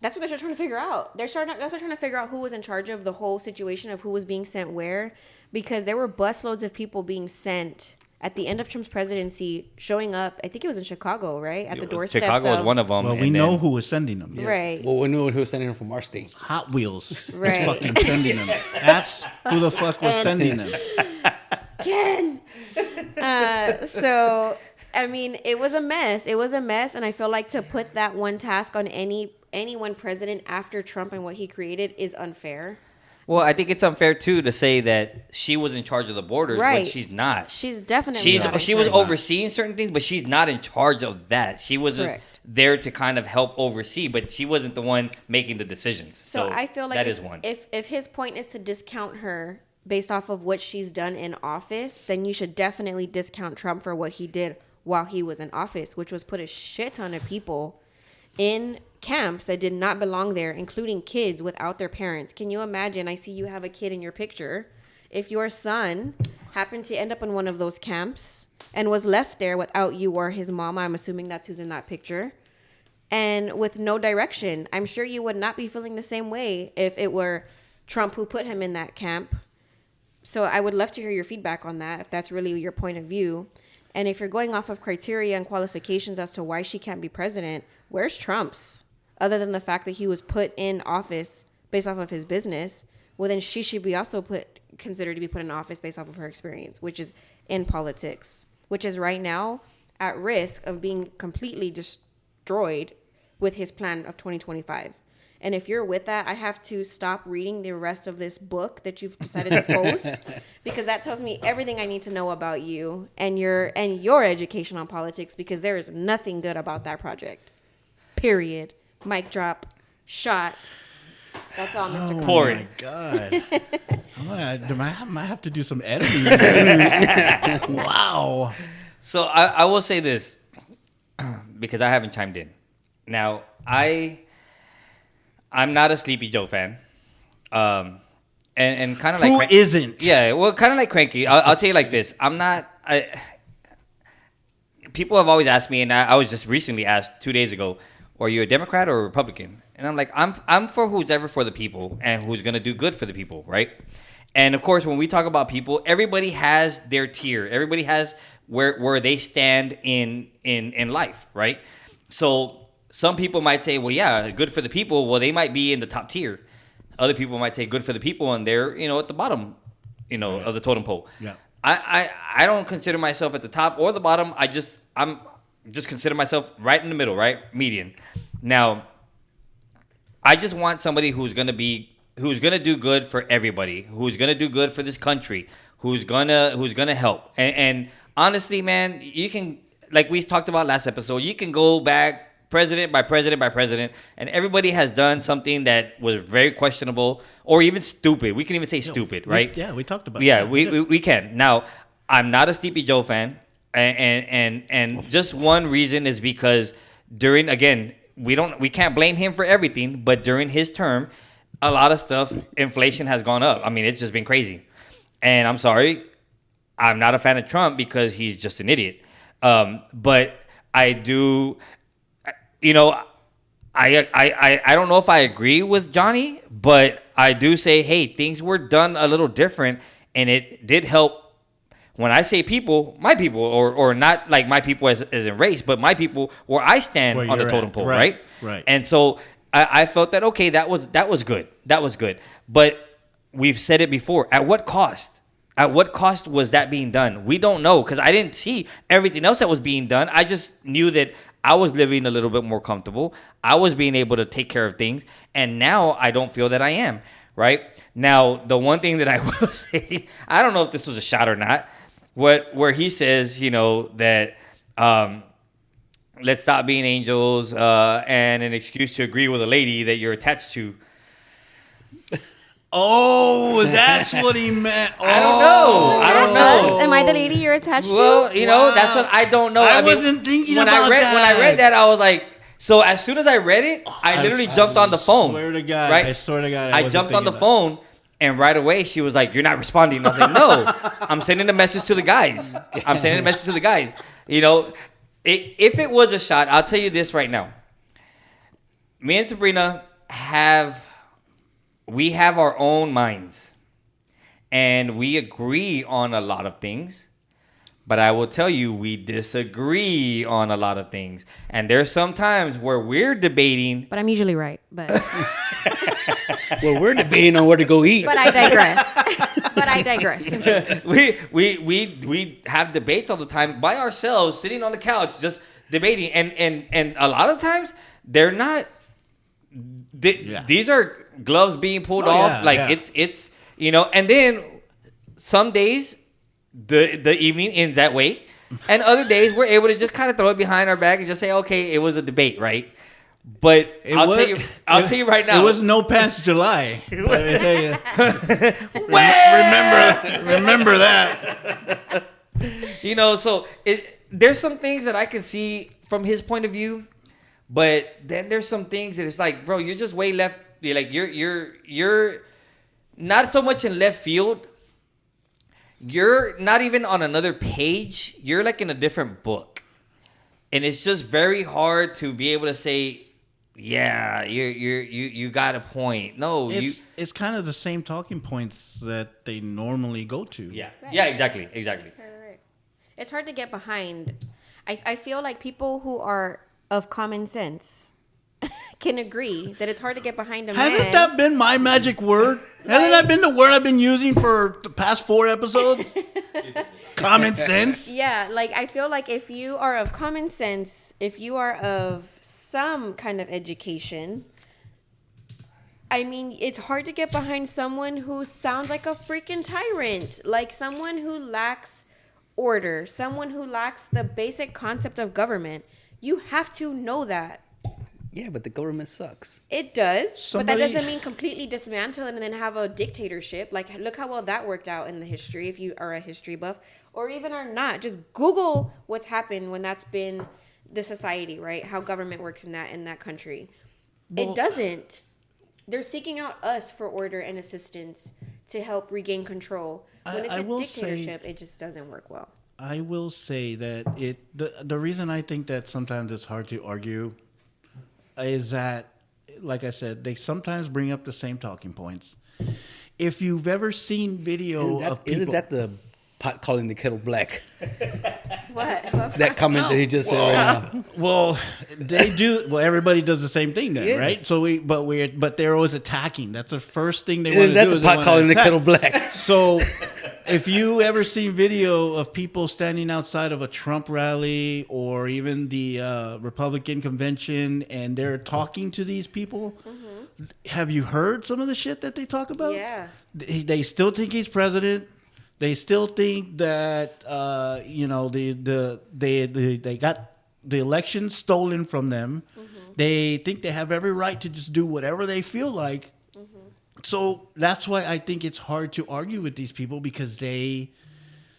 That's what they're trying to figure out. They're trying to figure out who was in charge of the whole situation of who was being sent where, because there were busloads of people being sent at the end of Trump's presidency, showing up. I think it was in Chicago, right? At the doorsteps. Chicago was one of them. Well, we know who was sending them. Yeah. Right. Well, we knew who was sending them from our state. Hot Wheels Right. was fucking sending them. That's who the fuck was sending them. Ken. So, it was a mess. It was a mess, and I feel like to put that one task on any one president after Trump and what he created is unfair. Well, I think it's unfair too to say that she was in charge of the borders, right. but she's not. She's definitely not. She was overseeing certain things, but she's not in charge of that. She was just there to kind of help oversee, but she wasn't the one making the decisions. So I feel like that is one. If his point is to discount her based off of what she's done in office, then you should definitely discount Trump for what he did while he was in office, which was put a shit ton of people in camps that did not belong there, including kids without their parents. Can you imagine? I see you have a kid in your picture. If your son happened to end up in one of those camps and was left there without you or his mom, I'm assuming that's who's in that picture, and with no direction, I'm sure you would not be feeling the same way if it were Trump who put him in that camp. So I would love to hear your feedback on that, if that's really your point of view. And if you're going off of criteria and qualifications as to why she can't be president, where's Trump's? Other than the fact that he was put in office based off of his business, well, then she should be also considered to be put in office based off of her experience, which is in politics, which is right now at risk of being completely destroyed with his plan of 2025. And if you're with that, I have to stop reading the rest of this book that you've decided to post because that tells me everything I need to know about you and your education on politics, because there is nothing good about that project. Period. Mic drop. Shot. That's all, Mr. Oh Pour my it. God! I might have to do some editing. Wow. So I will say this because I haven't chimed in. Now I'm not a Sleepy Joe fan. And kind of like Who isn't? Yeah, well, kind of like Cranky. I'll tell you like this. I'm not. People have always asked me, and I was just recently asked 2 days ago, "Are you a Democrat or a Republican?" And I'm like, I'm for who's ever for the people and who's gonna do good for the people, right? And of course, when we talk about people, everybody has their tier. Everybody has where they stand in life, right? So some people might say, well, yeah, good for the people. Well, they might be in the top tier. Other people might say good for the people, and they're at the bottom, of the totem pole. Yeah. I don't consider myself at the top or the bottom. I'm just consider myself right in the middle, right, median. Now, I just want somebody who's gonna do good for everybody, who's gonna do good for this country, who's gonna help. And honestly, man, you can, like we talked about last episode, you can go back president by president by president, and everybody has done something that was very questionable or even stupid. We can even say stupid, right? We talked about Yeah, that. we can. Now, I'm not a Sleepy Joe fan, and just one reason is because we can't blame him for everything, but during his term, a lot of stuff, inflation has gone up. I mean, it's just been crazy. And I'm sorry, I'm not a fan of Trump because he's just an idiot. But I do, I don't know if I agree with Johnny, but I do say, hey, things were done a little different, and it did help. When I say people, my people, or not like my people as in race, but my people where I stand on the totem pole, right? Right. And so I felt that, okay, that was good. That was good. But we've said it before. At what cost? At what cost was that being done? We don't know, because I didn't see everything else that was being done. I just knew that I was living a little bit more comfortable. I was being able to take care of things. And now I don't feel that I am, right? Now, the one thing that I will say, I don't know if this was a shot or not, where he says, that let's stop being angels and an excuse to agree with a lady that you're attached to. Oh, that's what he meant. Oh, I don't know. Am I the lady you're attached to? Well, that's what I don't know. I wasn't thinking when about that. When I read that, I was like, so as soon as I read it, I literally jumped on the phone. Swear to God, right? I swear to God, I jumped on the phone, and right away she was like, "You're not responding." I was like, "No, I'm sending a message to the guys. I'm sending a message to the guys." If it was a shot, I'll tell you this right now. Me and Sabrina have our own minds, and we agree on a lot of things. But I will tell you, we disagree on a lot of things. And there's some times where we're debating. But I'm usually right. But well, we're debating on where to go eat. But I digress. Continue. We have debates all the time by ourselves, sitting on the couch, just debating. And a lot of times they're not. These are gloves being pulled off. It's and then some days the evening ends that way, and other days we're able to just kind of throw it behind our back and just say, okay, it was a debate, right? But I'll tell you right now, it was no pants July. Let me tell you. remember that. So there's some things that I can see from his point of view, but then there's some things that it's like, bro, you're just way left. You're not so much in left field. You're not even on another page. You're like in a different book. And it's just very hard to be able to say, yeah, you got a point. No, it's kind of the same talking points that they normally go to. Yeah. Right. Yeah, exactly. Right. It's hard to get behind. I feel like people who are of common sense can agree that it's hard to get behind a man. Hasn't that been my magic word? Hasn't that been the word I've been using for the past 4 episodes? Common sense? Yeah, I feel like if you are of common sense, if you are of some kind of education, I mean, it's hard to get behind someone who sounds like a freaking tyrant, like someone who lacks order, someone who lacks the basic concept of government. You have to know that. Yeah, but the government sucks. It does, but that Somebody- doesn't mean completely dismantle and then have a dictatorship. Like, look how well that worked out in the history, if you are a history buff, or even are not. Just Google what's happened when that's been the society, right? How government works in that country. Well, it doesn't. They're seeking out us for order and assistance to help regain control. When it's I a will dictatorship, it just doesn't work well. I will say that the reason I think that sometimes it's hard to argue is that, like I said, they sometimes bring up the same talking points. If you've ever seen video of people, Isn't that the pot calling the kettle black? What? That comment that he just said right now. well, they do. Well, everybody does the same thing then, Yes. right? So but they're always attacking. That's the first thing they Isn't want to that do. the is they pot wanna calling the attack. kettle black? So, if you ever seen video of people standing outside of a Trump rally or even the Republican convention and they're talking to these people, have you heard some of the shit that they talk about? Yeah. They still think he's president. They still think that they got the election stolen from them. They think they have every right to just do whatever they feel like. So that's why I think it's hard to argue with these people, because they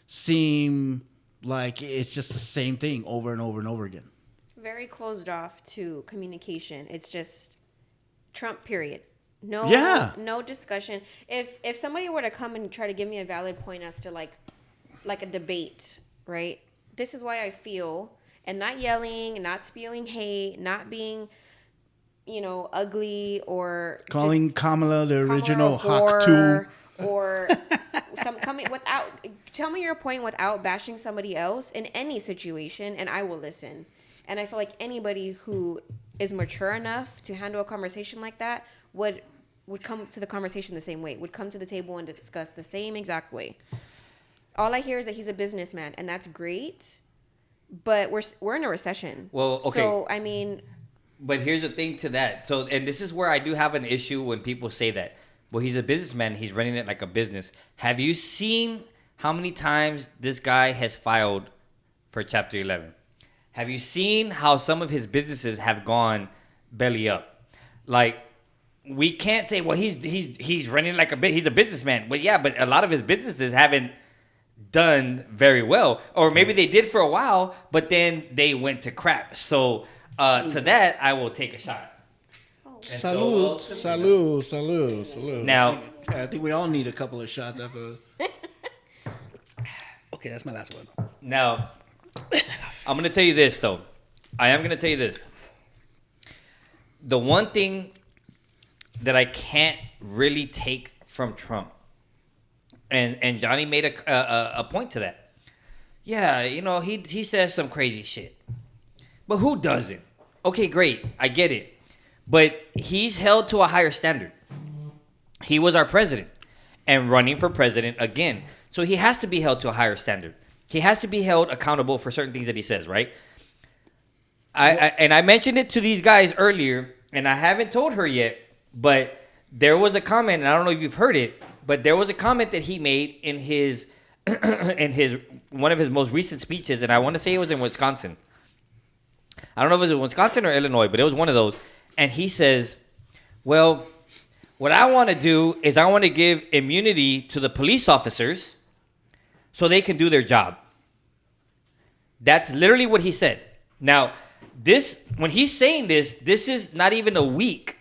seem like it's just the same thing over and over and over again. Very closed off to communication. It's just Trump, period. No, no discussion. If somebody were to come and try to give me a valid point as to like a debate, right? This is why I feel, and not yelling, not spewing hate, not being, ugly or Calling Kamala the original Kamala a Hawk whore, 2. or tell me your point without bashing somebody else in any situation, and I will listen. And I feel like anybody who is mature enough to handle a conversation like that would come to the conversation the same way, would come to the table and discuss the same exact way. All I hear is that he's a businessman, and that's great, but we're in a recession. Well, okay. So, I mean... But here's the thing to that. So, and this is where I do have an issue when people say that. Well, he's a businessman. He's running it like a business. Have you seen how many times this guy has filed for Chapter 11? Have you seen how some of his businesses have gone belly up? Like, we can't say, well, he's running like he's a businessman. But yeah, but a lot of his businesses haven't done very well. Or maybe they did for a while, but then they went to crap. So to that, I will take a shot. Salud. Now, I think we all need a couple of shots after. Okay, that's my last one. Now, I'm going to tell you this, though. I am going to tell you this. The one thing that I can't really take from Trump, and Johnny made a point to that. Yeah, he says some crazy shit. But who doesn't? Okay, great. I get it. But he's held to a higher standard. He was our president and running for president again. So he has to be held to a higher standard. He has to be held accountable for certain things that he says, right? I mentioned it to these guys earlier, and I haven't told her yet, but there was a comment, and I don't know if you've heard it, but there was a comment that he made in his one of his most recent speeches, and I want to say it was in Wisconsin. I don't know if it was in Wisconsin or Illinois, but it was one of those. And he says, well, what I want to do is I want to give immunity to the police officers so they can do their job. That's literally what he said. Now, when he's saying this is not even a week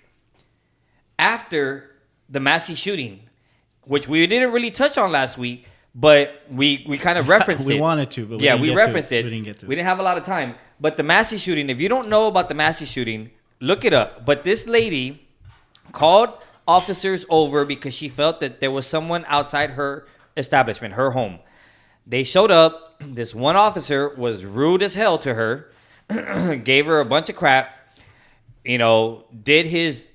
after the massive shooting, which we didn't really touch on last week, but we kind of referenced it. We wanted to, but we referenced it. We didn't get to it. We didn't have a lot of time. But the massive shooting, if you don't know about the massive shooting, look it up. But this lady called officers over because she felt that there was someone outside her establishment, her home. They showed up. This one officer was rude as hell to her, gave her a bunch of crap, did his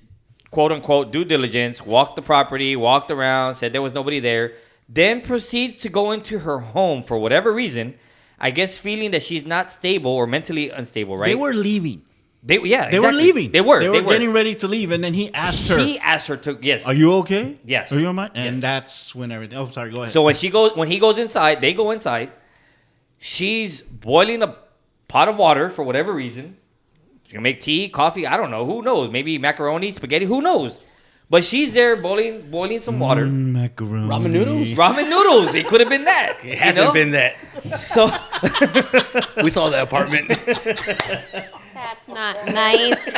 quote-unquote due diligence, walked the property, walked around, said there was nobody there, then proceeds to go into her home for whatever reason, I guess feeling that she's not stable or mentally unstable, right? They were leaving. They were leaving. They were getting ready to leave, and then he asked her. He asked her to, yes. Are you okay? Yes. Are you all right? And that's when everything. Oh, sorry. Go ahead. So when he goes inside, they go inside. She's boiling a pot of water for whatever reason. She can make tea, coffee. I don't know. Who knows? Maybe macaroni, spaghetti. Who knows? But she's there boiling some water. Macaroni. Ramen noodles? Ramen noodles. It could have been that. It had to have been that. So We saw the apartment. That's not nice.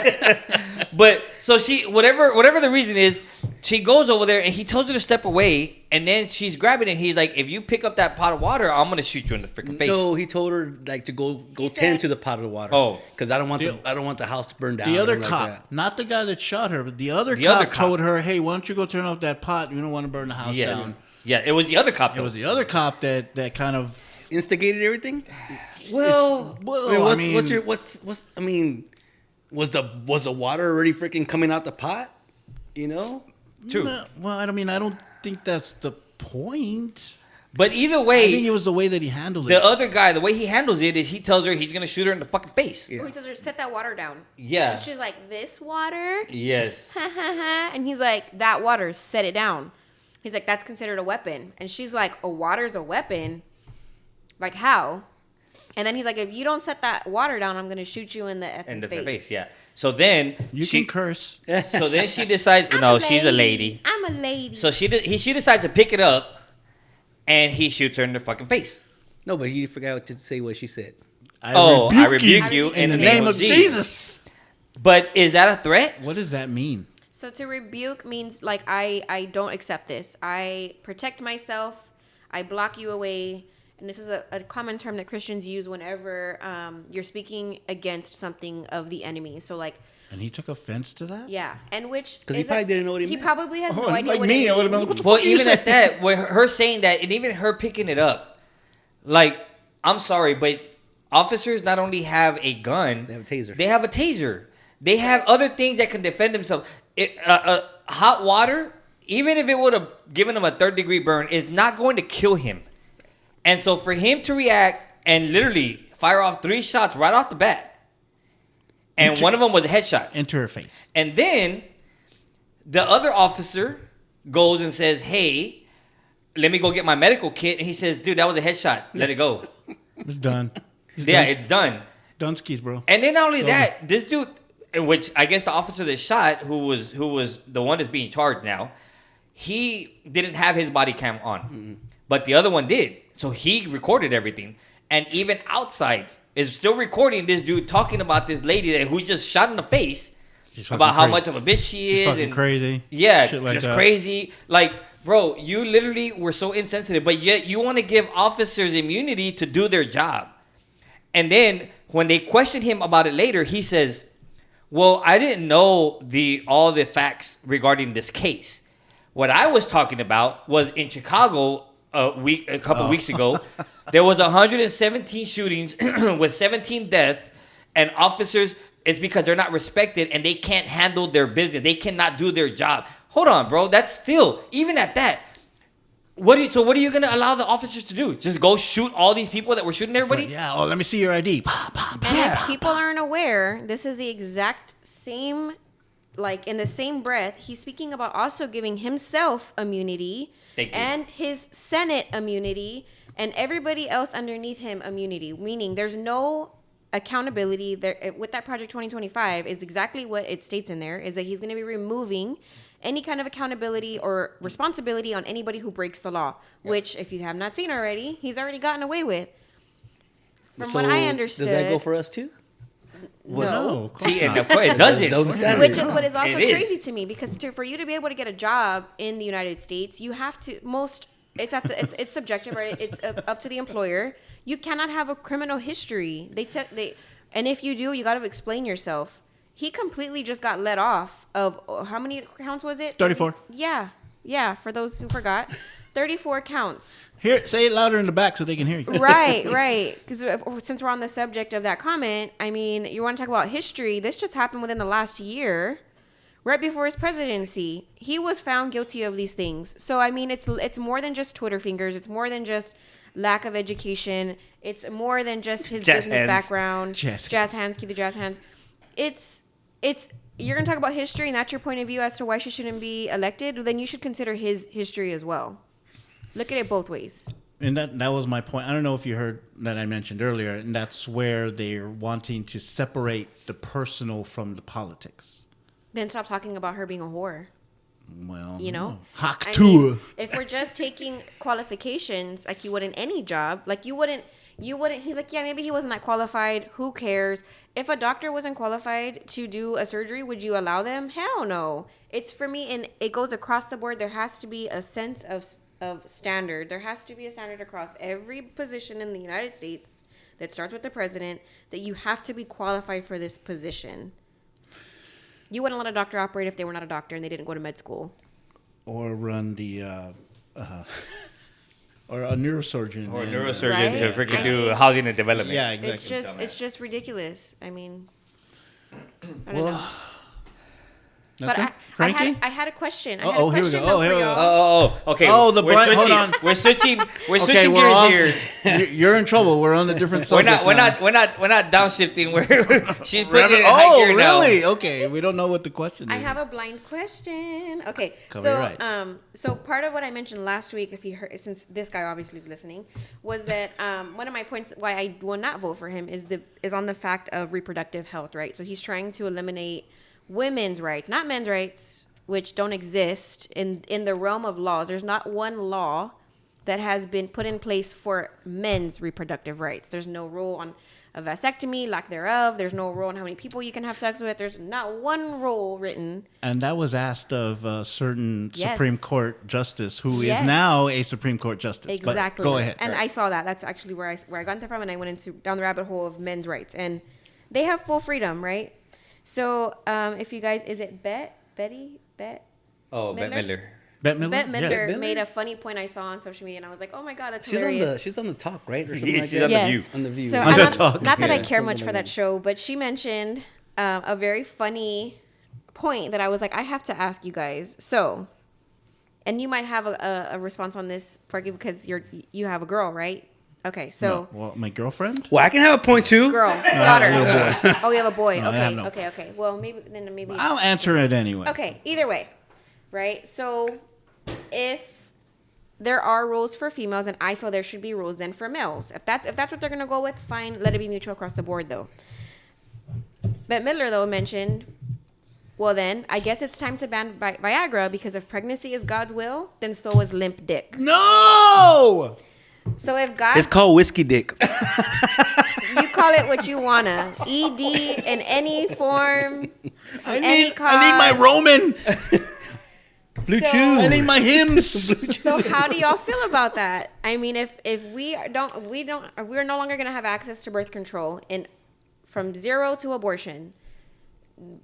But so she, whatever the reason is, she goes over there and he tells her to step away, and then she's grabbing it. He's like, "If you pick up that pot of water, I'm gonna shoot you in the freaking face." No, he told her like to go tend said- to the pot of water. Oh. Because I don't want the house to burn down. The other or like cop, that. not the guy that shot her, but the other The other cop cop. told her, "Hey, why don't you go turn off that pot? You don't want to burn the house Yes. down." Yeah, it was the other cop. It Though. was the other cop that kind of. Instigated everything. Well, I mean, was the water already freaking coming out the pot? You know. True. No, well, I mean, I don't think that's the point. But either I way, think it was the way that he handled the it. other guy, the way he handles it is he tells her he's gonna shoot her in the fucking face. Yeah. He tells her, set that water down. Yeah. And she's like, this water? Yes. And he's like, that water, set it down. He's like, that's considered a weapon. And she's like, a water's a weapon? Like, how? And then he's like, if you don't set that water down, I'm going to shoot you in the effing In the face. face. Yeah. So then You she, can curse. so then she decides. No, she's a lady. I'm a lady. So she decides to pick it up, and he shoots her in the fucking face. No, but he forgot to say what she said. I rebuke you in the name of Jesus. But is that a threat? What does that mean? So to rebuke means like I don't accept this. I protect myself. I block you away. And this is a common term that Christians use whenever you're speaking against something of the enemy. So like, And he took offense to that? yeah, and which Because he probably didn't know what he meant. He probably has no Oh, idea like what me, it I would've been means. like, what the Well, fuck you even said? at that, with her saying that, and even her picking it up, like, I'm sorry, but officers not only have a gun, They have a taser. They have a taser. They have other things that can defend themselves. Hot water, even if it would have given him a 3rd-degree burn, is not going to kill him. And so for him to react and literally fire off 3 shots right off the bat, and one of them was a headshot. Into her face. And then the other officer goes and says, "Hey, let me go get my medical kit." And he says, "Dude, that was a headshot. Let it go." It's done. Yeah, it's done. Dunskies, bro. And then not only that, this dude, which I guess the officer that shot, who was the one that's being charged now, he didn't have his body cam on, but the other one did. So he recorded everything, and even outside is still recording this dude talking about this lady who just shot in the face about how much of a bitch she She's is fucking and crazy. yeah, Shit like just that. crazy. Like, bro, you literally were so insensitive, but yet you want to give officers immunity to do their job. And then when they question him about it later, he says, "Well, I didn't know all the facts regarding this case. What I was talking about was in Chicago a couple weeks ago, there was 117 shootings with 17 deaths, and officers, it's because they're not respected and they can't handle their business. They cannot do their job." Hold on, bro. That's still, even at that, what are you going to allow the officers to do? Just go shoot all these people that were shooting everybody? Yeah. Oh, let me see your ID. And if people aren't aware, this is the exact same, like in the same breath, he's speaking about also giving himself immunity Thank you. and his Senate immunity and everybody else underneath him immunity, meaning there's no accountability there. With that Project 2025 is exactly what it states in there, is that he's going to be removing any kind of accountability or responsibility on anybody who breaks the law, which if you have not seen already, he's already gotten away with. From what I understood. Does that go for us too? No. See, and of course it doesn't. Double standard. Which is what is also It is. crazy to me, because for you to be able to get a job in the United States, you have to it's subjective, right? It's up to the employer. You cannot have a criminal history. And if you do, you got to explain yourself. He completely just got let off of how many counts was it? 34. Yeah. For those who forgot, 34 counts. Here, say it louder in the back so they can hear you. Right. Because since we're on the subject of that comment, I mean, you want to talk about history? This just happened within the last year, right before his presidency. He was found guilty of these things. So I mean, it's more than just Twitter fingers. It's more than just lack of education. It's more than just his Jazz business hands. background. Jazz hands. Keep the jazz hands. It's you're gonna talk about history, and that's your point of view as to why she shouldn't be elected. Then you should consider his history as well. Look at it both ways. And that was my point. I don't know if you heard that I mentioned earlier, and that's where they're wanting to separate the personal from the politics. Then stop talking about her being a whore. Well, You know? Hawk I tour. mean, if we're just taking qualifications, like you would in any job, like you wouldn't, he's like, yeah, maybe he wasn't that qualified. Who cares? If a doctor wasn't qualified to do a surgery, would you allow them? Hell no. It's for me, and it goes across the board. There has to be a sense of standard. There has to be a standard across every position in the United States that starts with the president, that you have to be qualified for this position. You wouldn't let a doctor operate if they were not a doctor and they didn't go to med school. Or run the, or a neurosurgeon. Or a and, neurosurgeon Right? to freaking I do mean, housing and development. Yeah, exactly. It's just ridiculous. I mean, I don't Well, know. nothing? But I Cranky? had a question. I Oh, had a here we question go. though Oh, here for we go. y'all. Okay. Oh, the we're blind- hold switching. on. We're switching. We're Okay, switching we're gears off. here. You're in trouble. We're on a different subject. We're now. not downshifting. She's putting it in high Oh, gear now. really? Okay. We don't know what the question I is. have a blind question. Okay, Cover your so rights. so part of what I mentioned last week, if you heard, since this guy obviously is listening, was that one of my points why I will not vote for him is on the fact of reproductive health, right? So he's trying to eliminate women's rights, not men's rights, which don't exist in the realm of laws. There's not one law that has been put in place for men's reproductive rights. There's no rule on a vasectomy, lack thereof. There's no rule on how many people you can have sex with. There's not one rule written. And that was asked of a certain Yes. Supreme Court justice who Yes. is now a Supreme Court justice. Exactly. But go ahead. And I saw that. That's actually where I got that from, and I went down the rabbit hole of men's rights, and they have full freedom, right? So if you guys, is it Betty? Oh, Bette Midler. Bette Midler? Bette Midler Midler? made a funny point I saw on social media, and I was like, "Oh my god, that's She's hilarious." she's on the talk, right? Or something Yeah, like she's that. on The Yes. View. On the View. So On I'm the not, talk. not that I Yeah, care something much like for that that. show, but she mentioned a very funny point that I was like, I have to ask you guys. So, and you might have a response on this, Porky, because you have a girl, right? Okay, so No. Well, my girlfriend? Well, I can have a point too. girl, daughter. little boy. Oh, you have a boy. No, I have Okay, no. okay. Well, maybe. I'll answer it anyway. Okay, either way, right? So, if there are rules for females, and I feel there should be rules then for males. If that's what they're gonna go with, fine. Let it be mutual across the board, though. Bette Midler, though, mentioned, well, then I guess it's time to ban Viagra because if pregnancy is God's will, then so is limp dick. No! So if God, It's called whiskey dick. you call it what you wanna, ED in any form, I any need my cause. Roman. Blue So- Chew. I need my hymns. So how do y'all feel about that? I mean, if we're no longer gonna have access to birth control from 0 to abortion.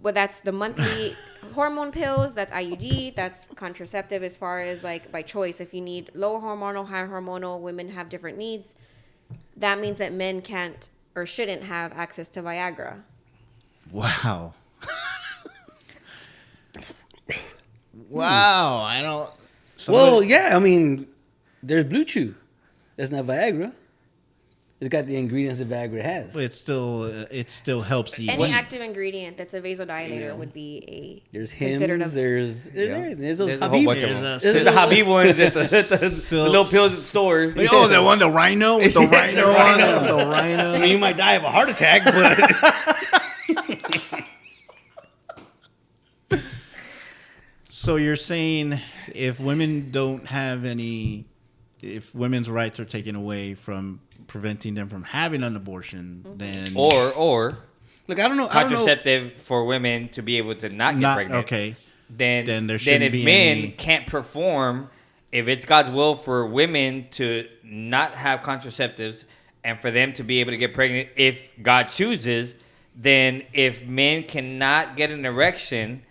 Well, that's the monthly hormone pills. That's IUD. That's contraceptive as far as like by choice. If you need low hormonal, high hormonal, women have different needs. That means that men can't or shouldn't have access to Viagra. Wow. Wow. I don't. Well, yeah. I mean, there's Blue Chew. That's not Viagra. It's got the ingredients that Viagra has. It still helps you. Any active ingredient that's a vasodilator would be There's considered hymns. There's everything. There's those There's a whole Habib. bunch of There's them. a- There's the Habib ones. The little pills at the store. Oh, the one, the rhino with the rhino on it. The rhino. I mean, you might die of a heart attack, but So you're saying if women's rights are taken away from preventing them from having an abortion, then Or look, I don't know. contraceptive for women to be able to not get pregnant. okay. Then there shouldn't if be men any- can't perform, if it's God's will for women to not have contraceptives and for them to be able to get pregnant if God chooses, then if men cannot get an erection,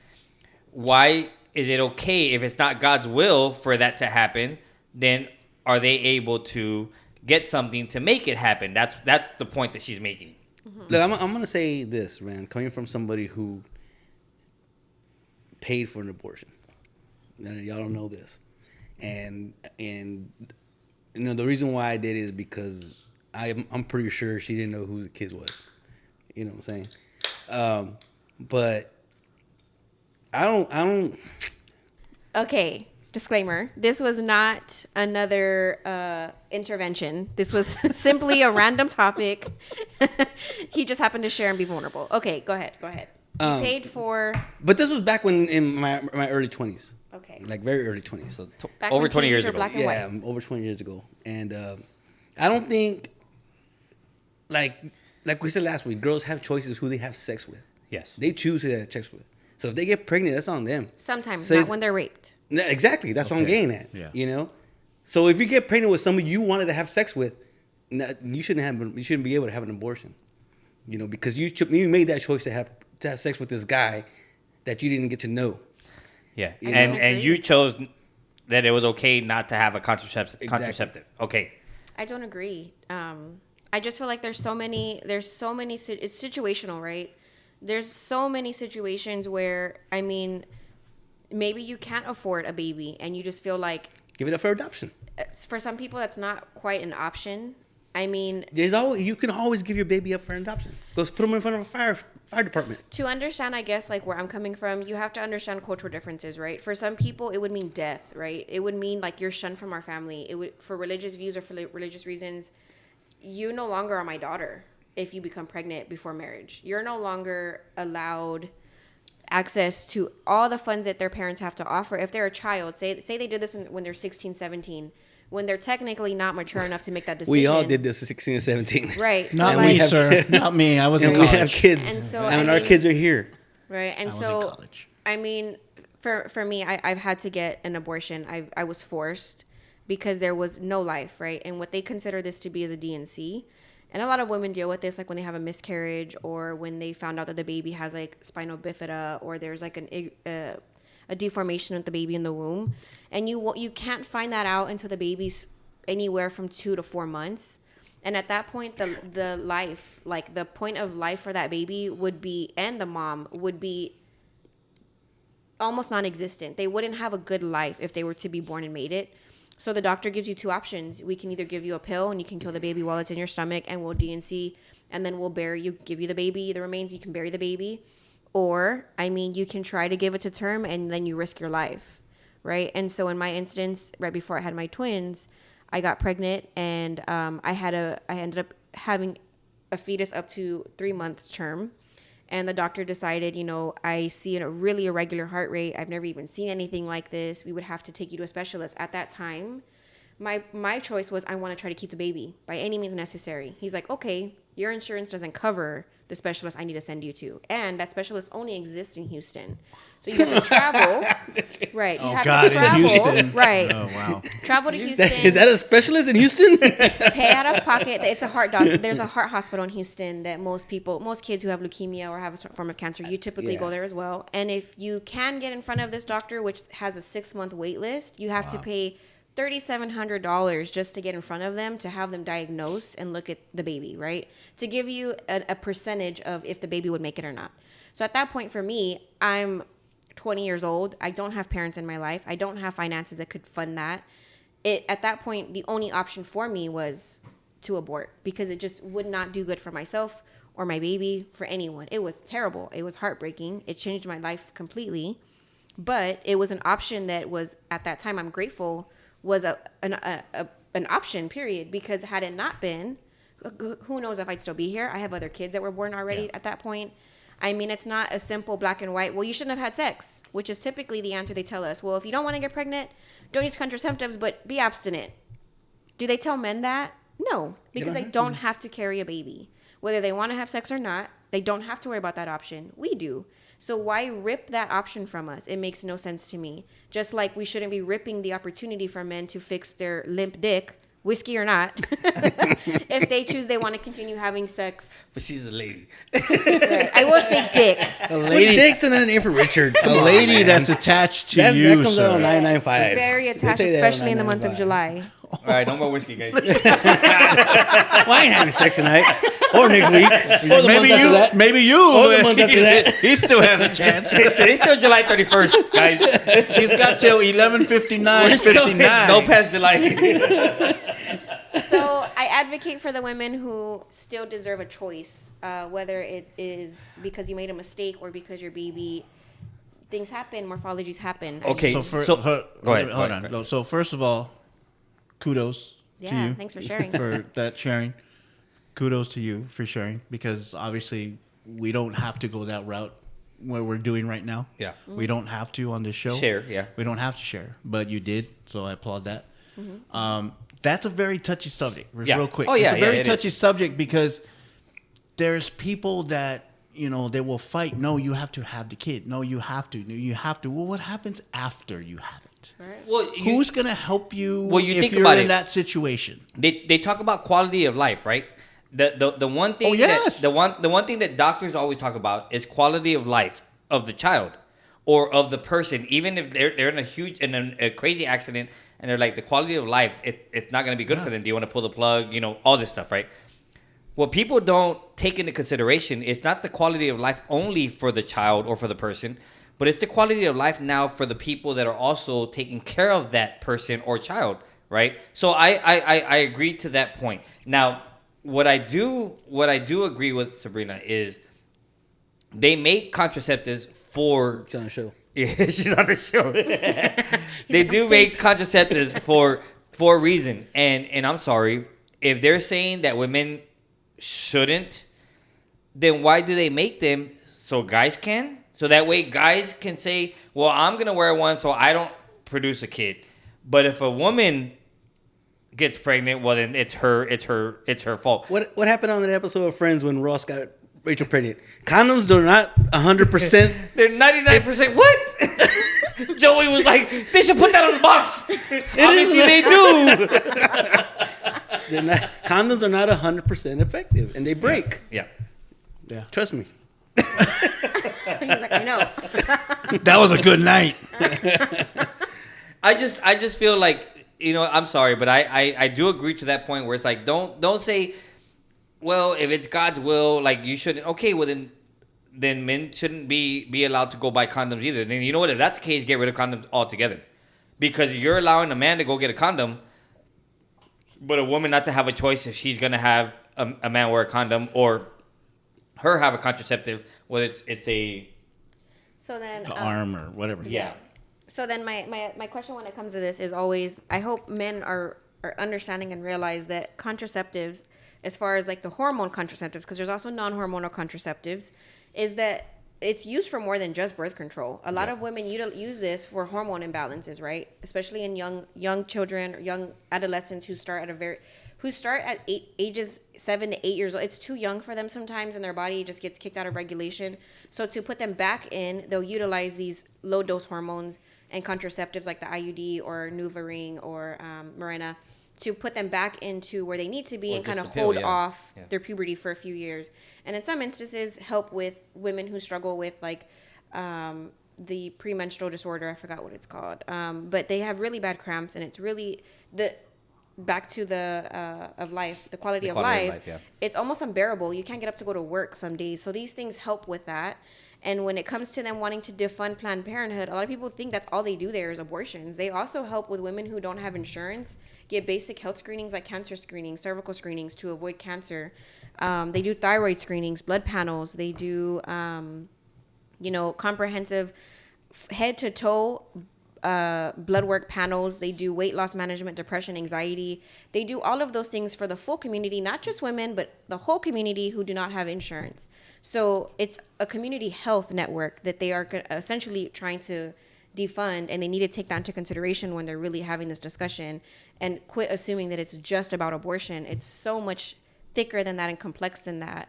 why is it okay if it's not God's will for that to happen? Then are they able to get something to make it happen? That's the point that she's making. Look, I'm gonna say this, man. Coming from somebody who paid for an abortion, and y'all don't know this, and you know the reason why I did is because I'm pretty sure she didn't know who the kid was. You know what I'm saying? But I don't. Okay. disclaimer, this was not another intervention. This was simply a random topic. He just happened to share and be vulnerable. Okay, go ahead. You paid for... But this was back when in my early 20s. Okay. Like very early 20s. So over 20 years ago. Black and yeah, white. over 20 years ago. And I don't think, like we said last week, girls have choices who they have sex with. Yes. They choose who they have sex with. So if they get pregnant, that's on them. Sometimes, not when they're raped. Exactly. That's what I'm getting at. Yeah. You know? So if you get pregnant with somebody you wanted to have sex with, you shouldn't be able to have an abortion. You know, because you made that choice to have sex with this guy that you didn't get to know. Yeah. You And you chose that it was okay not to have a contraceptive. Okay. I don't agree. I just feel like there's so many, it's situational, right? There's so many situations where, I mean, maybe you can't afford a baby and you just feel like... Give it up for adoption. For some people, that's not quite an option. I mean... You can always give your baby up for adoption. Go put them in front of a fire department. To understand, I guess, like where I'm coming from, you have to understand cultural differences, right? For some people, it would mean death, right? It would mean like you're shunned from our family. It would, for religious views or for religious reasons, you no longer are my daughter if you become pregnant before marriage. You're no longer allowed access to all the funds that their parents have to offer. If they're a child, say they did this when they're 16, 17, when they're technically not mature enough to make that decision. We all did this at 16 and 17. Right. Not me, sir. Not me. I was in college. We have kids. And so, our kids are here. Right. And I was so, in college. I mean, for me, I've had to get an abortion. I was forced because there was no life, right? And what they consider this to be is a D&C. And a lot of women deal with this, like when they have a miscarriage or when they found out that the baby has like spinal bifida or there's like a deformation of the baby in the womb. And you can't find that out until the baby's anywhere from 2 to 4 months. And at that point, the life, like the point of life for that baby would be, and the mom would be almost non-existent. They wouldn't have a good life if they were to be born and made it. So the doctor gives you two options. We can either give you a pill and you can kill the baby while it's in your stomach and we'll D&C and then we'll bury you, give you the baby, the remains, you can bury the baby. Or, I mean, you can try to give it to term and then you risk your life, right? And so in my instance, right before I had my twins, I got pregnant and I ended up having a fetus up to 3 months term. And the doctor decided, I see a really irregular heart rate. I've never even seen anything like this. We would have to take you to a specialist. At that time, my choice was I want to try to keep the baby by any means necessary. He's like, okay, your insurance doesn't cover the specialist I need to send you to. And that specialist only exists in Houston. So you have to travel. Right. You have to travel. In Houston. Right. Oh, wow. Travel to Houston. Is that a specialist in Houston? Pay out of pocket. It's a heart doctor. There's a heart hospital in Houston that most kids who have leukemia or have a certain form of cancer, you typically go there as well. And if you can get in front of this doctor, which has a 6-month wait list, you have to pay $3,700 just to get in front of them to have them diagnose and look at the baby, right? To give you a percentage of if the baby would make it or not. So at that point for me, I'm 20 years old. I don't have parents in my life. I don't have finances that could fund that. At that point, the only option for me was to abort because it just would not do good for myself or my baby, for anyone. It was terrible. It was heartbreaking. It changed my life completely. But it was an option that was, at that time, I'm grateful, was an option, period. Because had it not been, who knows if I'd still be here. I have other kids that were born already at that point. I mean, it's not a simple black and white, well, you shouldn't have had sex, which is typically the answer they tell us. Well, if you don't want to get pregnant, don't use contraceptives, but be abstinent. Do they tell men that? No, because they don't have to carry a baby. Whether they want to have sex or not, they don't have to worry about that option. We do. So why rip that option from us? It makes no sense to me. Just like we shouldn't be ripping the opportunity for men to fix their limp dick, whiskey or not, if they choose they want to continue having sex. But she's a lady. Right. I will say dick. A lady. Dick's another name for Richard. A lady that's attached to you, that comes out on 995. Very attached, especially in the month of July. All right, no more whiskey, guys. Well, I ain't having sex tonight. Or next week. Or the month after that. Maybe you. Or the month after that. He still has a chance. It's still July 31st, guys. He's got till 11:59. No past July. So I advocate for the women who still deserve a choice, whether it is because you made a mistake or because your baby things happen, morphologies happen. Okay, go ahead. Hold on. So first of all, kudos to you. Thanks for sharing. For that sharing. Kudos to you for sharing, because obviously we don't have to go that route what we're doing right now. Yeah. We don't have to on this show. Share, yeah. We don't have to share, but you did, so I applaud that. That's a very touchy subject. Real quick. Oh, yeah, it's a very it touchy is. subject because there's people that, they will fight. No, you have to have the kid. No, you have to. You have to. Well, what happens after you have it? Right. Well, Who's going to help you, you if think you're about in it. that situation? They talk about quality of life, right? The one thing the one thing that doctors always talk about is quality of life of the child or of the person, even if they're in a crazy accident and they're like, the quality of life, it's not going to be good for them. Do you want to pull the plug? All this stuff, right? What people don't take into consideration is not the quality of life only for the child or for the person, but it's the quality of life now for the people that are also taking care of that person or child, right? So I agree to that point. Now, what I do agree with Sabrina is they make contraceptives for... It's on the show. Yeah, she's on the show. They do make contraceptives for a reason. And I'm sorry, if they're saying that women shouldn't, then why do they make them so guys can? So that way guys can say, well, I'm going to wear one so I don't produce a kid. But if a woman gets pregnant, well, then it's her fault. What happened on that episode of Friends when Ross got Rachel pregnant? Condoms are not 100%. They're 99%. What? Joey was like, they should put that on the box. Obviously, they do. Condoms are not 100% effective, and they break. Yeah. Trust me. He's like, I know. That was a good night. I just feel like, I'm sorry, but I do agree to that point where it's like, don't say, well, if it's God's will, like you shouldn't. Okay, well then men shouldn't be allowed to go buy condoms either. Then you know what? If that's the case, get rid of condoms altogether, because you're allowing a man to go get a condom, but a woman not to have a choice if she's gonna have a man wear a condom or her have a contraceptive, whether it's a So then... The arm or whatever. yeah. So then my question when it comes to this is always, I hope men are understanding and realize that contraceptives, as far as like the hormone contraceptives, because there's also non-hormonal contraceptives, is that it's used for more than just birth control. A lot of women use this for hormone imbalances, right? Especially in young children or young adolescents who start at ages 7 to 8 years old. It's too young for them sometimes, and their body just gets kicked out of regulation. So to put them back in, they'll utilize these low dose hormones and contraceptives like the IUD or NuvaRing or Mirena to put them back into where they need to be and kind of hold off their puberty for a few years. And in some instances, help with women who struggle with like the premenstrual disorder. I forgot what it's called. But they have really bad cramps, and it's really back to the of life, the quality of life. It's almost unbearable. You can't get up to go to work some days. So these things help with that. And when it comes to them wanting to defund Planned Parenthood, a lot of people think that's all they do there is abortions. They also help with women who don't have insurance get basic health screenings like cancer screenings, cervical screenings to avoid cancer. They do thyroid screenings, blood panels. They do, comprehensive head to toe blood work panels. They do weight loss management, depression, anxiety. They do all of those things for the full community, not just women, but the whole community who do not have insurance. So it's a community health network that they are essentially trying to defund, and they need to take that into consideration when they're really having this discussion and quit assuming that it's just about abortion. It's so much thicker than that and complex than that,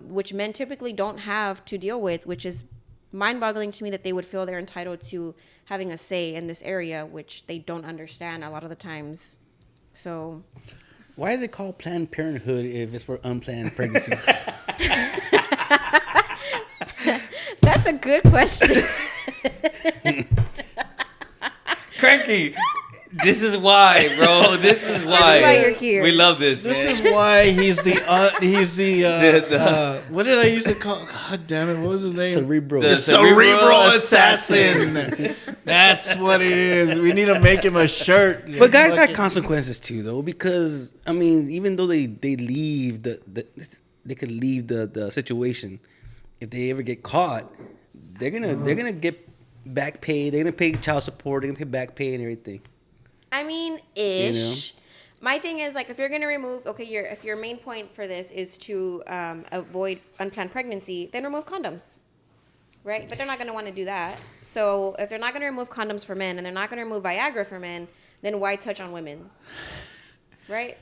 which men typically don't have to deal with, which is mind-boggling to me that they would feel they're entitled to having a say in this area, which they don't understand a lot of the times. So why is it called Planned Parenthood if it's for unplanned pregnancies? That's a good question. Cranky. This is why, bro. This is why you're here. We love this. This is why he's the what did I used to call? God damn it! What was his name? Cerebral. The cerebral assassin. That's what it is. We need to make him a shirt. But guys have consequences too, though, because I mean, even though they leave they could leave the situation. If they ever get caught, they're gonna get back pay. They're gonna pay child support. They're gonna pay back pay and everything. I mean, ish. My thing is like if you're gonna remove, if your main point for this is to avoid unplanned pregnancy, then remove condoms, right? But they're not gonna want to do that. So if they're not gonna remove condoms for men and they're not gonna remove Viagra for men, then why touch on women, right?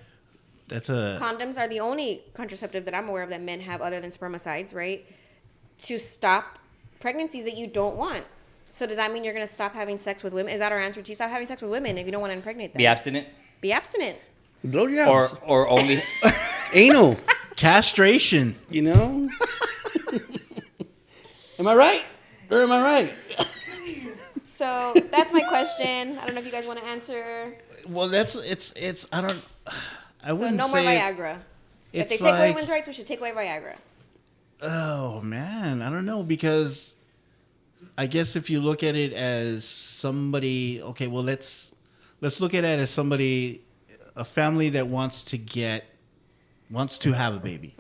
Condoms are the only contraceptive that I'm aware of that men have other than spermicides, right? To stop pregnancies that you don't want. So does that mean you're gonna stop having sex with women? Is that our answer to you? Stop having sex with women if you don't want to impregnate them. Be abstinent. Be abstinent. Blowjobs. Or only anal. Castration. You know? Am I right? Or am I right? So that's my question. I don't know if you guys want to answer. Well, it's I don't. I so wouldn't no more say Viagra. If they take like, away women's rights, we should take away Viagra. Oh man, I don't know, because I guess if you look at it as somebody, okay, well let's look at it as somebody, a family that wants to have a baby,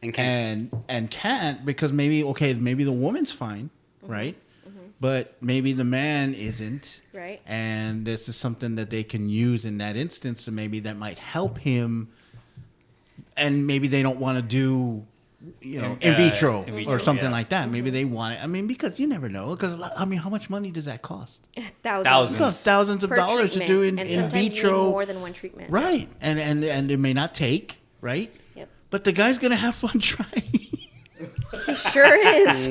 and can't because maybe the woman's fine, right? But maybe the man isn't, right? And this is something that they can use in that instance, so maybe that might help him. And maybe they don't want to do, in vitro or something like that. Maybe they want it. I mean, because you never know. Because how much money does that cost? Thousands of dollars to do in vitro. You need more than one treatment, right? And it may not take, right? Yep. But the guy's gonna have fun trying. He sure is.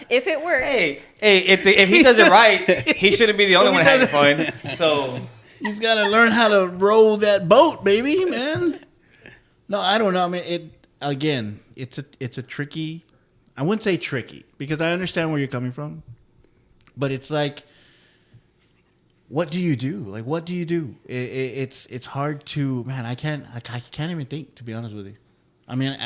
If it works. Hey, if he does it right, he shouldn't be the only one having fun. So he's got to learn how to row that boat, baby, man. No, I don't know. I mean, it's a tricky. I wouldn't say tricky because I understand where you're coming from, but it's like, what do you do? Like, what do you do? It's hard to, man. I can't even think, to be honest with you. I mean,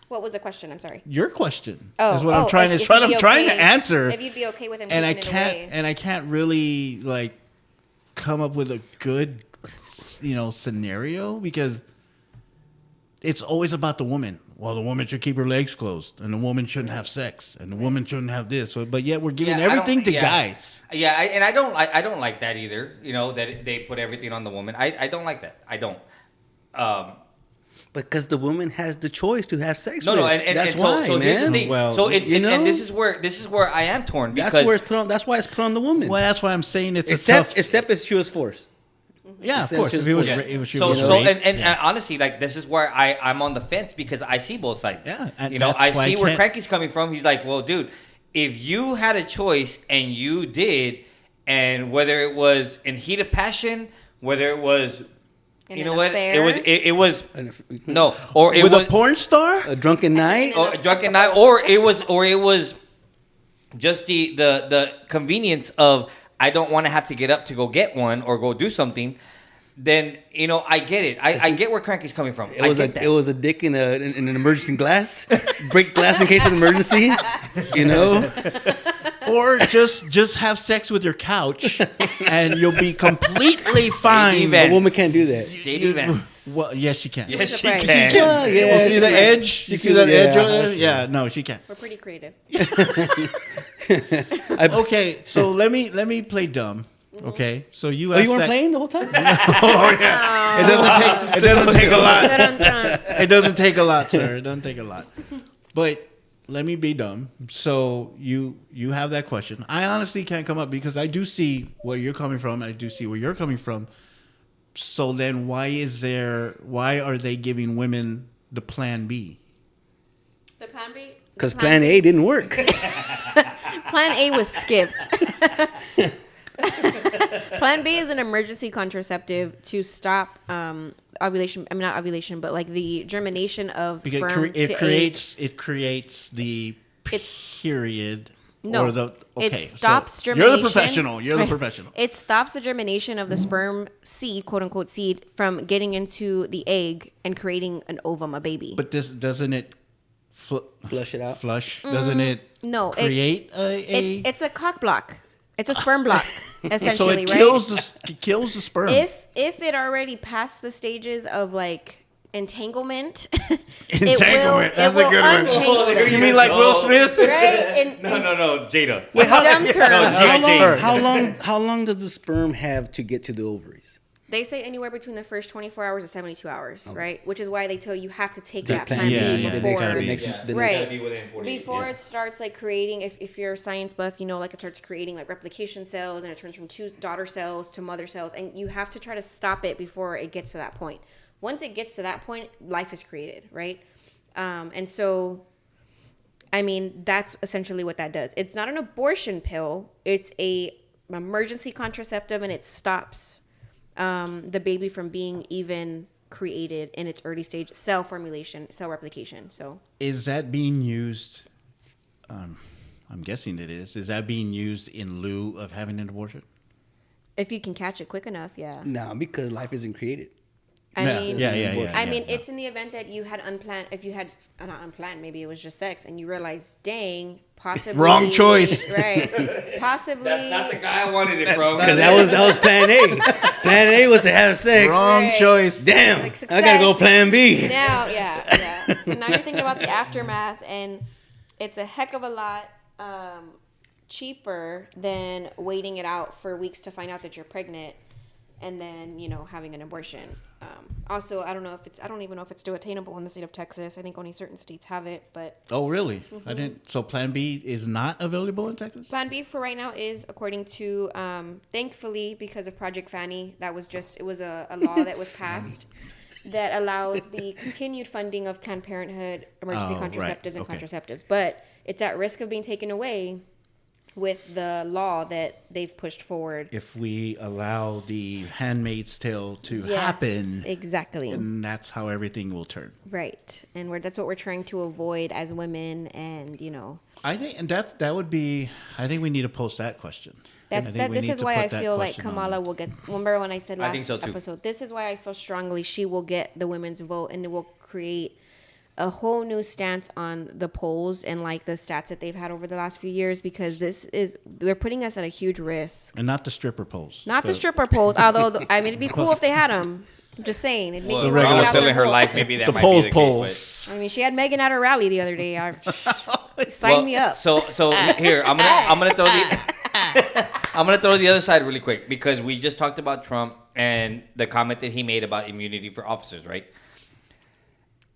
what was the question? I'm sorry. Your question is what I'm trying to answer. If you'd be okay with him and taking it away. And I can't really like come up with a good, scenario because it's always about the woman. Well, the woman should keep her legs closed, and the woman shouldn't have sex, and the woman shouldn't have this. But yet we're giving everything to guys. Yeah, I don't like that either. That they put everything on the woman. I don't like that. I don't. Because the woman has the choice to have sex. No, and that's why, man. Here's the thing. Well, and this is where I am torn because that's why it's put on the woman. Well, that's why I'm saying except if she was forced. Yeah, of course. If it was, honestly, like this is where I'm on the fence because I see both sides. Yeah, I see where Cranky's coming from. He's like, well, dude, if you had a choice and you did, and whether it was in heat of passion, whether it was. You know what? It was no, or it was a porn star, a drunken night, or it was just the convenience of I don't want to have to get up to go get one or go do something. Then I get it. I get where Cranky's coming from. It was a dick in an emergency glass, break glass in case of emergency. Or just have sex with your couch, and you'll be completely fine. A woman can't do that. J.D. Vance. Well, yes, she can. Yes, she can. See the edge? You see that edge over there? Yeah, no, she can. We're pretty creative. Okay, so let me play dumb. Okay, so you. You weren't playing the whole time? Oh yeah. It doesn't take a lot. It doesn't take a lot, sir. It doesn't take a lot. But. Let me be dumb. So you have that question. I honestly can't come up because I do see where you're coming from. I do see where you're coming from. So then why are they giving women the plan B? The plan B? Because plan A didn't work. Plan A was skipped. Plan B is an emergency contraceptive to stop ovulation. I mean, not ovulation, but like the germination of sperm. It creates the period. No, it stops germination. You're the professional. You're the professional. It stops the germination of the sperm seed, quote unquote seed, from getting into the egg and creating an ovum, a baby. But doesn't it flush it out? Doesn't it? No, create it's a cock block. It's a sperm block, essentially, so it kills the sperm. If it already passed the stages of like entanglement. Entanglement. That's a good one. Untangle them. You mean like Will Smith? Right? No, Jada. Dumb terms. How long does the sperm have to get to the ovaries? They say anywhere between the first 24 hours to 72 hours, right? Which is why they tell you have to take that Plan plan B B before. Right. Before it starts like creating, if you're a science buff, you know, like it starts creating like replication cells and it turns from 2 daughter cells to mother cells. And you have to try to stop it before it gets to that point. Once it gets to that point, life is created, right? And so, I mean, that's essentially what that does. It's not an abortion pill. It's a emergency contraceptive, and it stops the baby from being even created in its early stage cell formulation, cell replication. So is that being used? I'm guessing it is. Is that being used in lieu of having an abortion? If you can catch it quick enough, yeah. No, because life isn't created. I mean, yeah. It's in the event that you had unplanned. If you had not unplanned, maybe it was just sex, and you realize, dang, possibly wrong choice. Right? Possibly. That's not the guy I wanted it from. Because that was Plan A. Plan A was to have sex. Wrong choice. Damn, like I gotta go Plan B. Now, yeah. So now you're thinking about the aftermath, and it's a heck of a lot cheaper than waiting it out for weeks to find out that you're pregnant, and then having an abortion. Also, I don't even know if it's still attainable in the state of Texas. I think only certain states have it, but. Oh, really? I didn't. So Plan B is not available in Texas? Plan B for right now is, according to, thankfully, because of Project Fanny, it was a law that was passed that allows the continued funding of Planned Parenthood, emergency contraceptives, and contraceptives. But it's at risk of being taken away with the law that they've pushed forward. If we allow the Handmaid's Tale to happen, exactly, and that's how everything will turn. Right, and that's what we're trying to avoid as women, and I think, and that would be. I think we need to post that question. This is why I feel like Kamala will get. Remember when I said last episode? This is why I feel strongly she will get the women's vote, and it will create a whole new stance on the polls and like the stats that they've had over the last few years, because they're putting us at a huge risk. And not the stripper polls. Although it'd be cool if they had them. I'm just saying, it'd make me regular still in her life. Maybe that the might polls, be the case. But. I mean, she had Megan at her rally the other day. Sign me up. So here I'm gonna throw the other side really quick, because we just talked about Trump and the comment that he made about immunity for officers, right?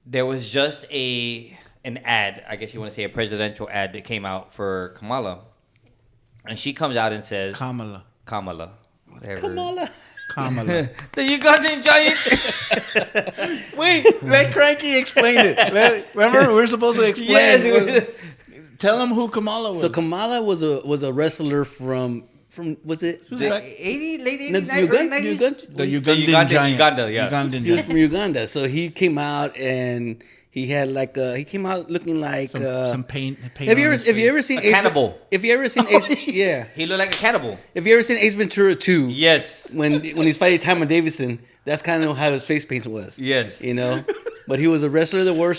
There was just an ad, I guess you want to say a presidential ad, that came out for Kamala. And she comes out and says... Kamala. Whatever. Kamala. The Ugandan giant. Wait, let Cranky explain it. Remember, we're supposed to explain. Yes, tell him who Kamala was. So Kamala was a wrestler from was it the late 80s, early 90s? The Ugandan giant. Uganda, yeah. He was from Uganda. So he came out and he had he came out looking like some paint. Have you ever seen a cannibal? If you ever seen yeah, he looked like a cannibal. If you ever seen Ace Ventura 2, yes, when he's fighting Tamara Davidson, that's kind of how his face paint was. Yes, But he was a wrestler that wore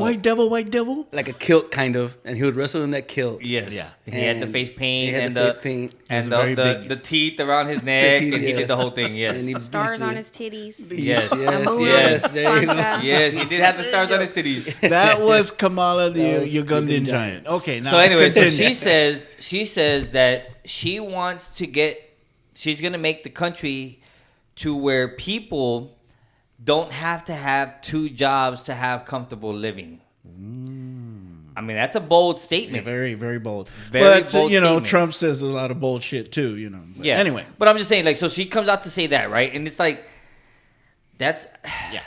white devil, like a kilt kind of, and he would wrestle in that kilt. Yes, yeah. He had the face paint and the teeth around his neck, and he did the whole thing. Yes, and stars on his titties. Yes, yes. He did have the stars on his titties. That was Kamala, the Ugandan giant. Okay, now so anyway, she says that she's gonna make the country to where people don't have to have 2 jobs to have comfortable living. I mean, that's a bold statement. Yeah, very, very bold. Bold statement. Trump says a lot of bold shit too, But yeah. Anyway. But I'm just saying, so she comes out to say that, right? And it's like, that's... Yeah.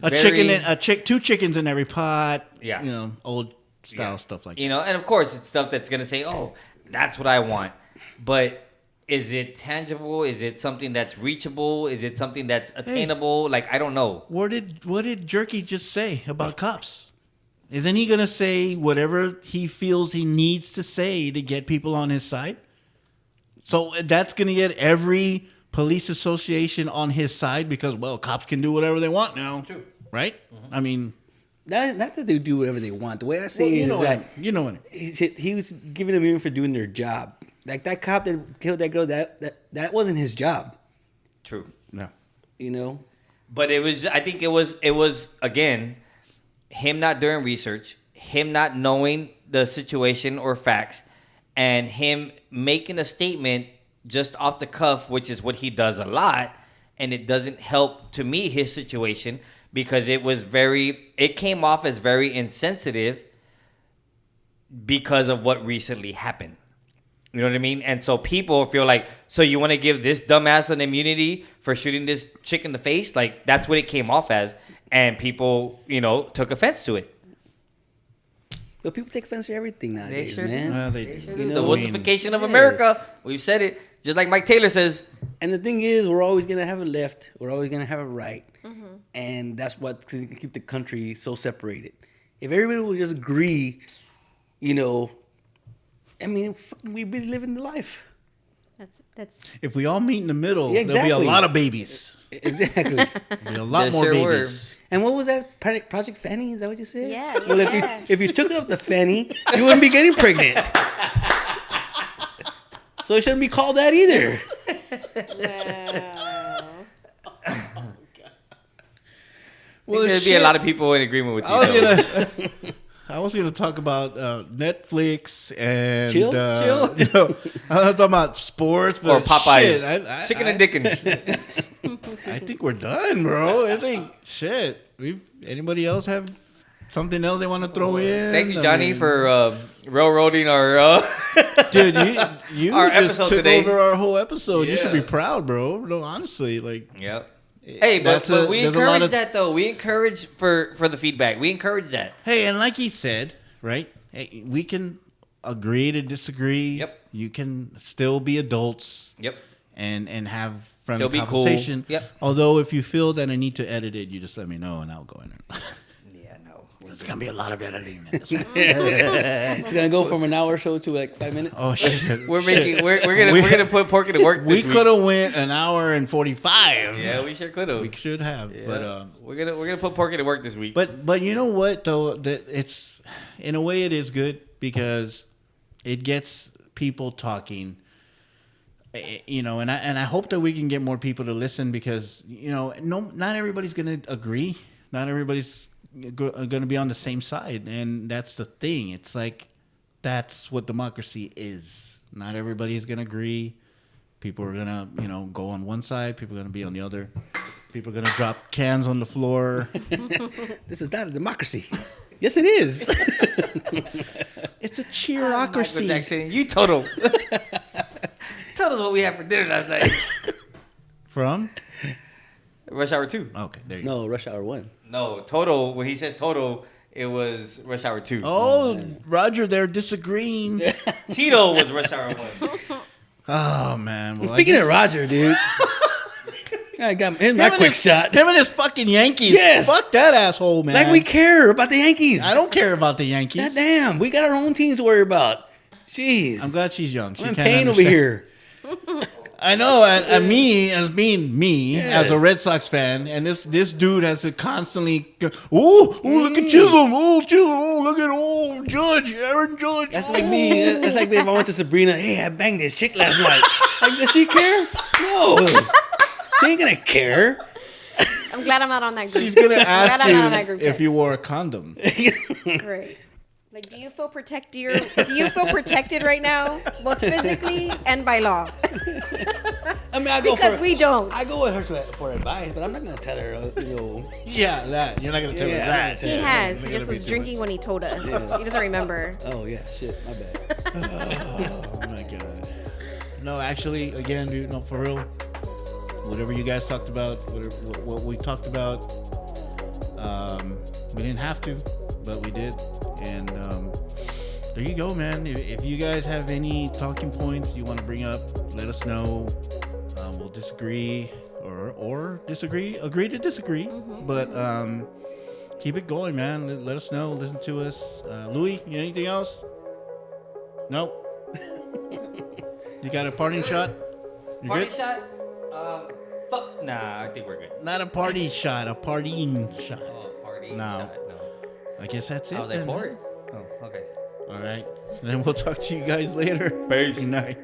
2 chickens in every pot. Yeah. Old style stuff like that. And of course, it's stuff that's going to say, oh, that's what I want. But... is it tangible? Is it something that's reachable? Is it something that's attainable? I don't know. What did Jerky just say about cops? Isn't he gonna say whatever he feels he needs to say to get people on his side? So that's gonna get every police association on his side because, cops can do whatever they want now. True. Right? Mm-hmm. I mean, not that they do whatever they want. The way I say it is that he was giving them even for doing their job. Like that cop that killed that girl, that wasn't his job. True. No. But I think it was again, him not doing research, him not knowing the situation or facts, and him making a statement just off the cuff, which is what he does a lot, and it doesn't help, to me, his situation, because it came off as very insensitive because of what recently happened. You know what I mean? And so people feel like, so you want to give this dumbass an immunity for shooting this chick in the face? Like, that's what it came off as. And people, took offense to it. But people take offense to everything nowadays, man. The wussification of America. We've said it. Just like Mike Taylor says. And the thing is, we're always going to have a left. We're always going to have a right. Mm-hmm. And that's what can keep the country so separated. If everybody would just agree, we'd be living the life. That's. If we all meet in the middle, There'll be a lot of babies. Exactly. There'll be a lot more babies. And what was that? Project Fanny? Is that what you said? Yeah. Well, if you took it up the Fanny, you wouldn't be getting pregnant. So it shouldn't be called that either. Wow. Well, there'd be a lot of people in agreement with you. I was gonna talk about Netflix and Chill. I was talking about sports, but or Popeyes, shit, chicken and dickin'. I think we're done, bro. I think anybody else have something else they want to throw in? Thank you, Johnny, for railroading our dude. You our just episode took today. over our whole episode. Yeah. You should be proud, bro. No, honestly, Yep. Hey, but we encourage that, though. We encourage for the feedback. We encourage that. Hey, and like he said, right? Hey, we can agree to disagree. Yep. You can still be adults. Yep. And have friendly Still be conversation. cool. Yep. Although if you feel that I need to edit it, you just let me know and I'll go in there. Yeah, no. There's gonna be a lot of editing. In this one. It's gonna go from an hour show to like 5 minutes. Oh shit! We're gonna put Porky to work. We could have went an hour and 45. Yeah, we sure could have. We should have. Yeah. But we're gonna put Porky to work this week. But you know what though? That it's in a way it is good because it gets people talking. And I hope that we can get more people to listen because not everybody's gonna agree. Not everybody's gonna be on the same side, and that's the thing. It's like that's what democracy is. Not everybody's gonna agree. People are gonna go on one side. People are gonna be on the other. People are gonna drop cans on the floor. This is not a democracy. Yes, it is. It's a cheerocracy. Jackson, you total. Tell us what we had for dinner last night. From Rush Hour 2. Okay, there you No, Rush Hour 1. No, total. When he says total, it was Rush Hour 2. Oh, Roger, they're disagreeing. Tito was Rush Hour 1. Oh man. Well, Speaking of Roger, dude. I got him my quick shot. Him and his fucking Yankees. Yes. Fuck that asshole, man. Like we care about the Yankees. I don't care about the Yankees. God damn, we got our own teams to worry about. Jeez. I'm glad she's young. She I'm in can't pain over understand. here. I know, and me as being me Yes. as a Red Sox fan, and this dude has to constantly go, look at Chisholm, look at Judge, Aaron Judge. That's like me. That's like me if I went to Sabrina. Hey, I banged this chick last night. Like, does she care? No. She ain't gonna care. I'm glad I'm not on that group. She's gonna I'm ask glad I'm not on that you group if text. you wore a condom. Right. Like, do you feel protected right now, both physically and by law? I mean, I go Because for, we don't. I go with her for advice, but I'm not gonna tell her. Yeah, that you're not gonna tell me that. He has. He just was drinking when he told us. He doesn't remember. Oh yeah, shit, my bad. Oh my god. No, actually, again, dude, no, for real. Whatever you guys talked about, what we talked about, we didn't have to, but we did. And there you go, man. If you guys have any talking points you want to bring up, let us know. We'll disagree or disagree, agree to disagree. Mm-hmm. But keep it going, man. Let us know. Listen to us. Louie, anything else? Nope. You got a parting shot? You Party good? shot? Fuck. Nah, I think we're good. Not a party shot, a partying shot. Oh, party No. shot. No. I guess that's it. I was like, then, pour it. Oh, okay. All right. Then we'll talk to you guys later. Peace. Good night.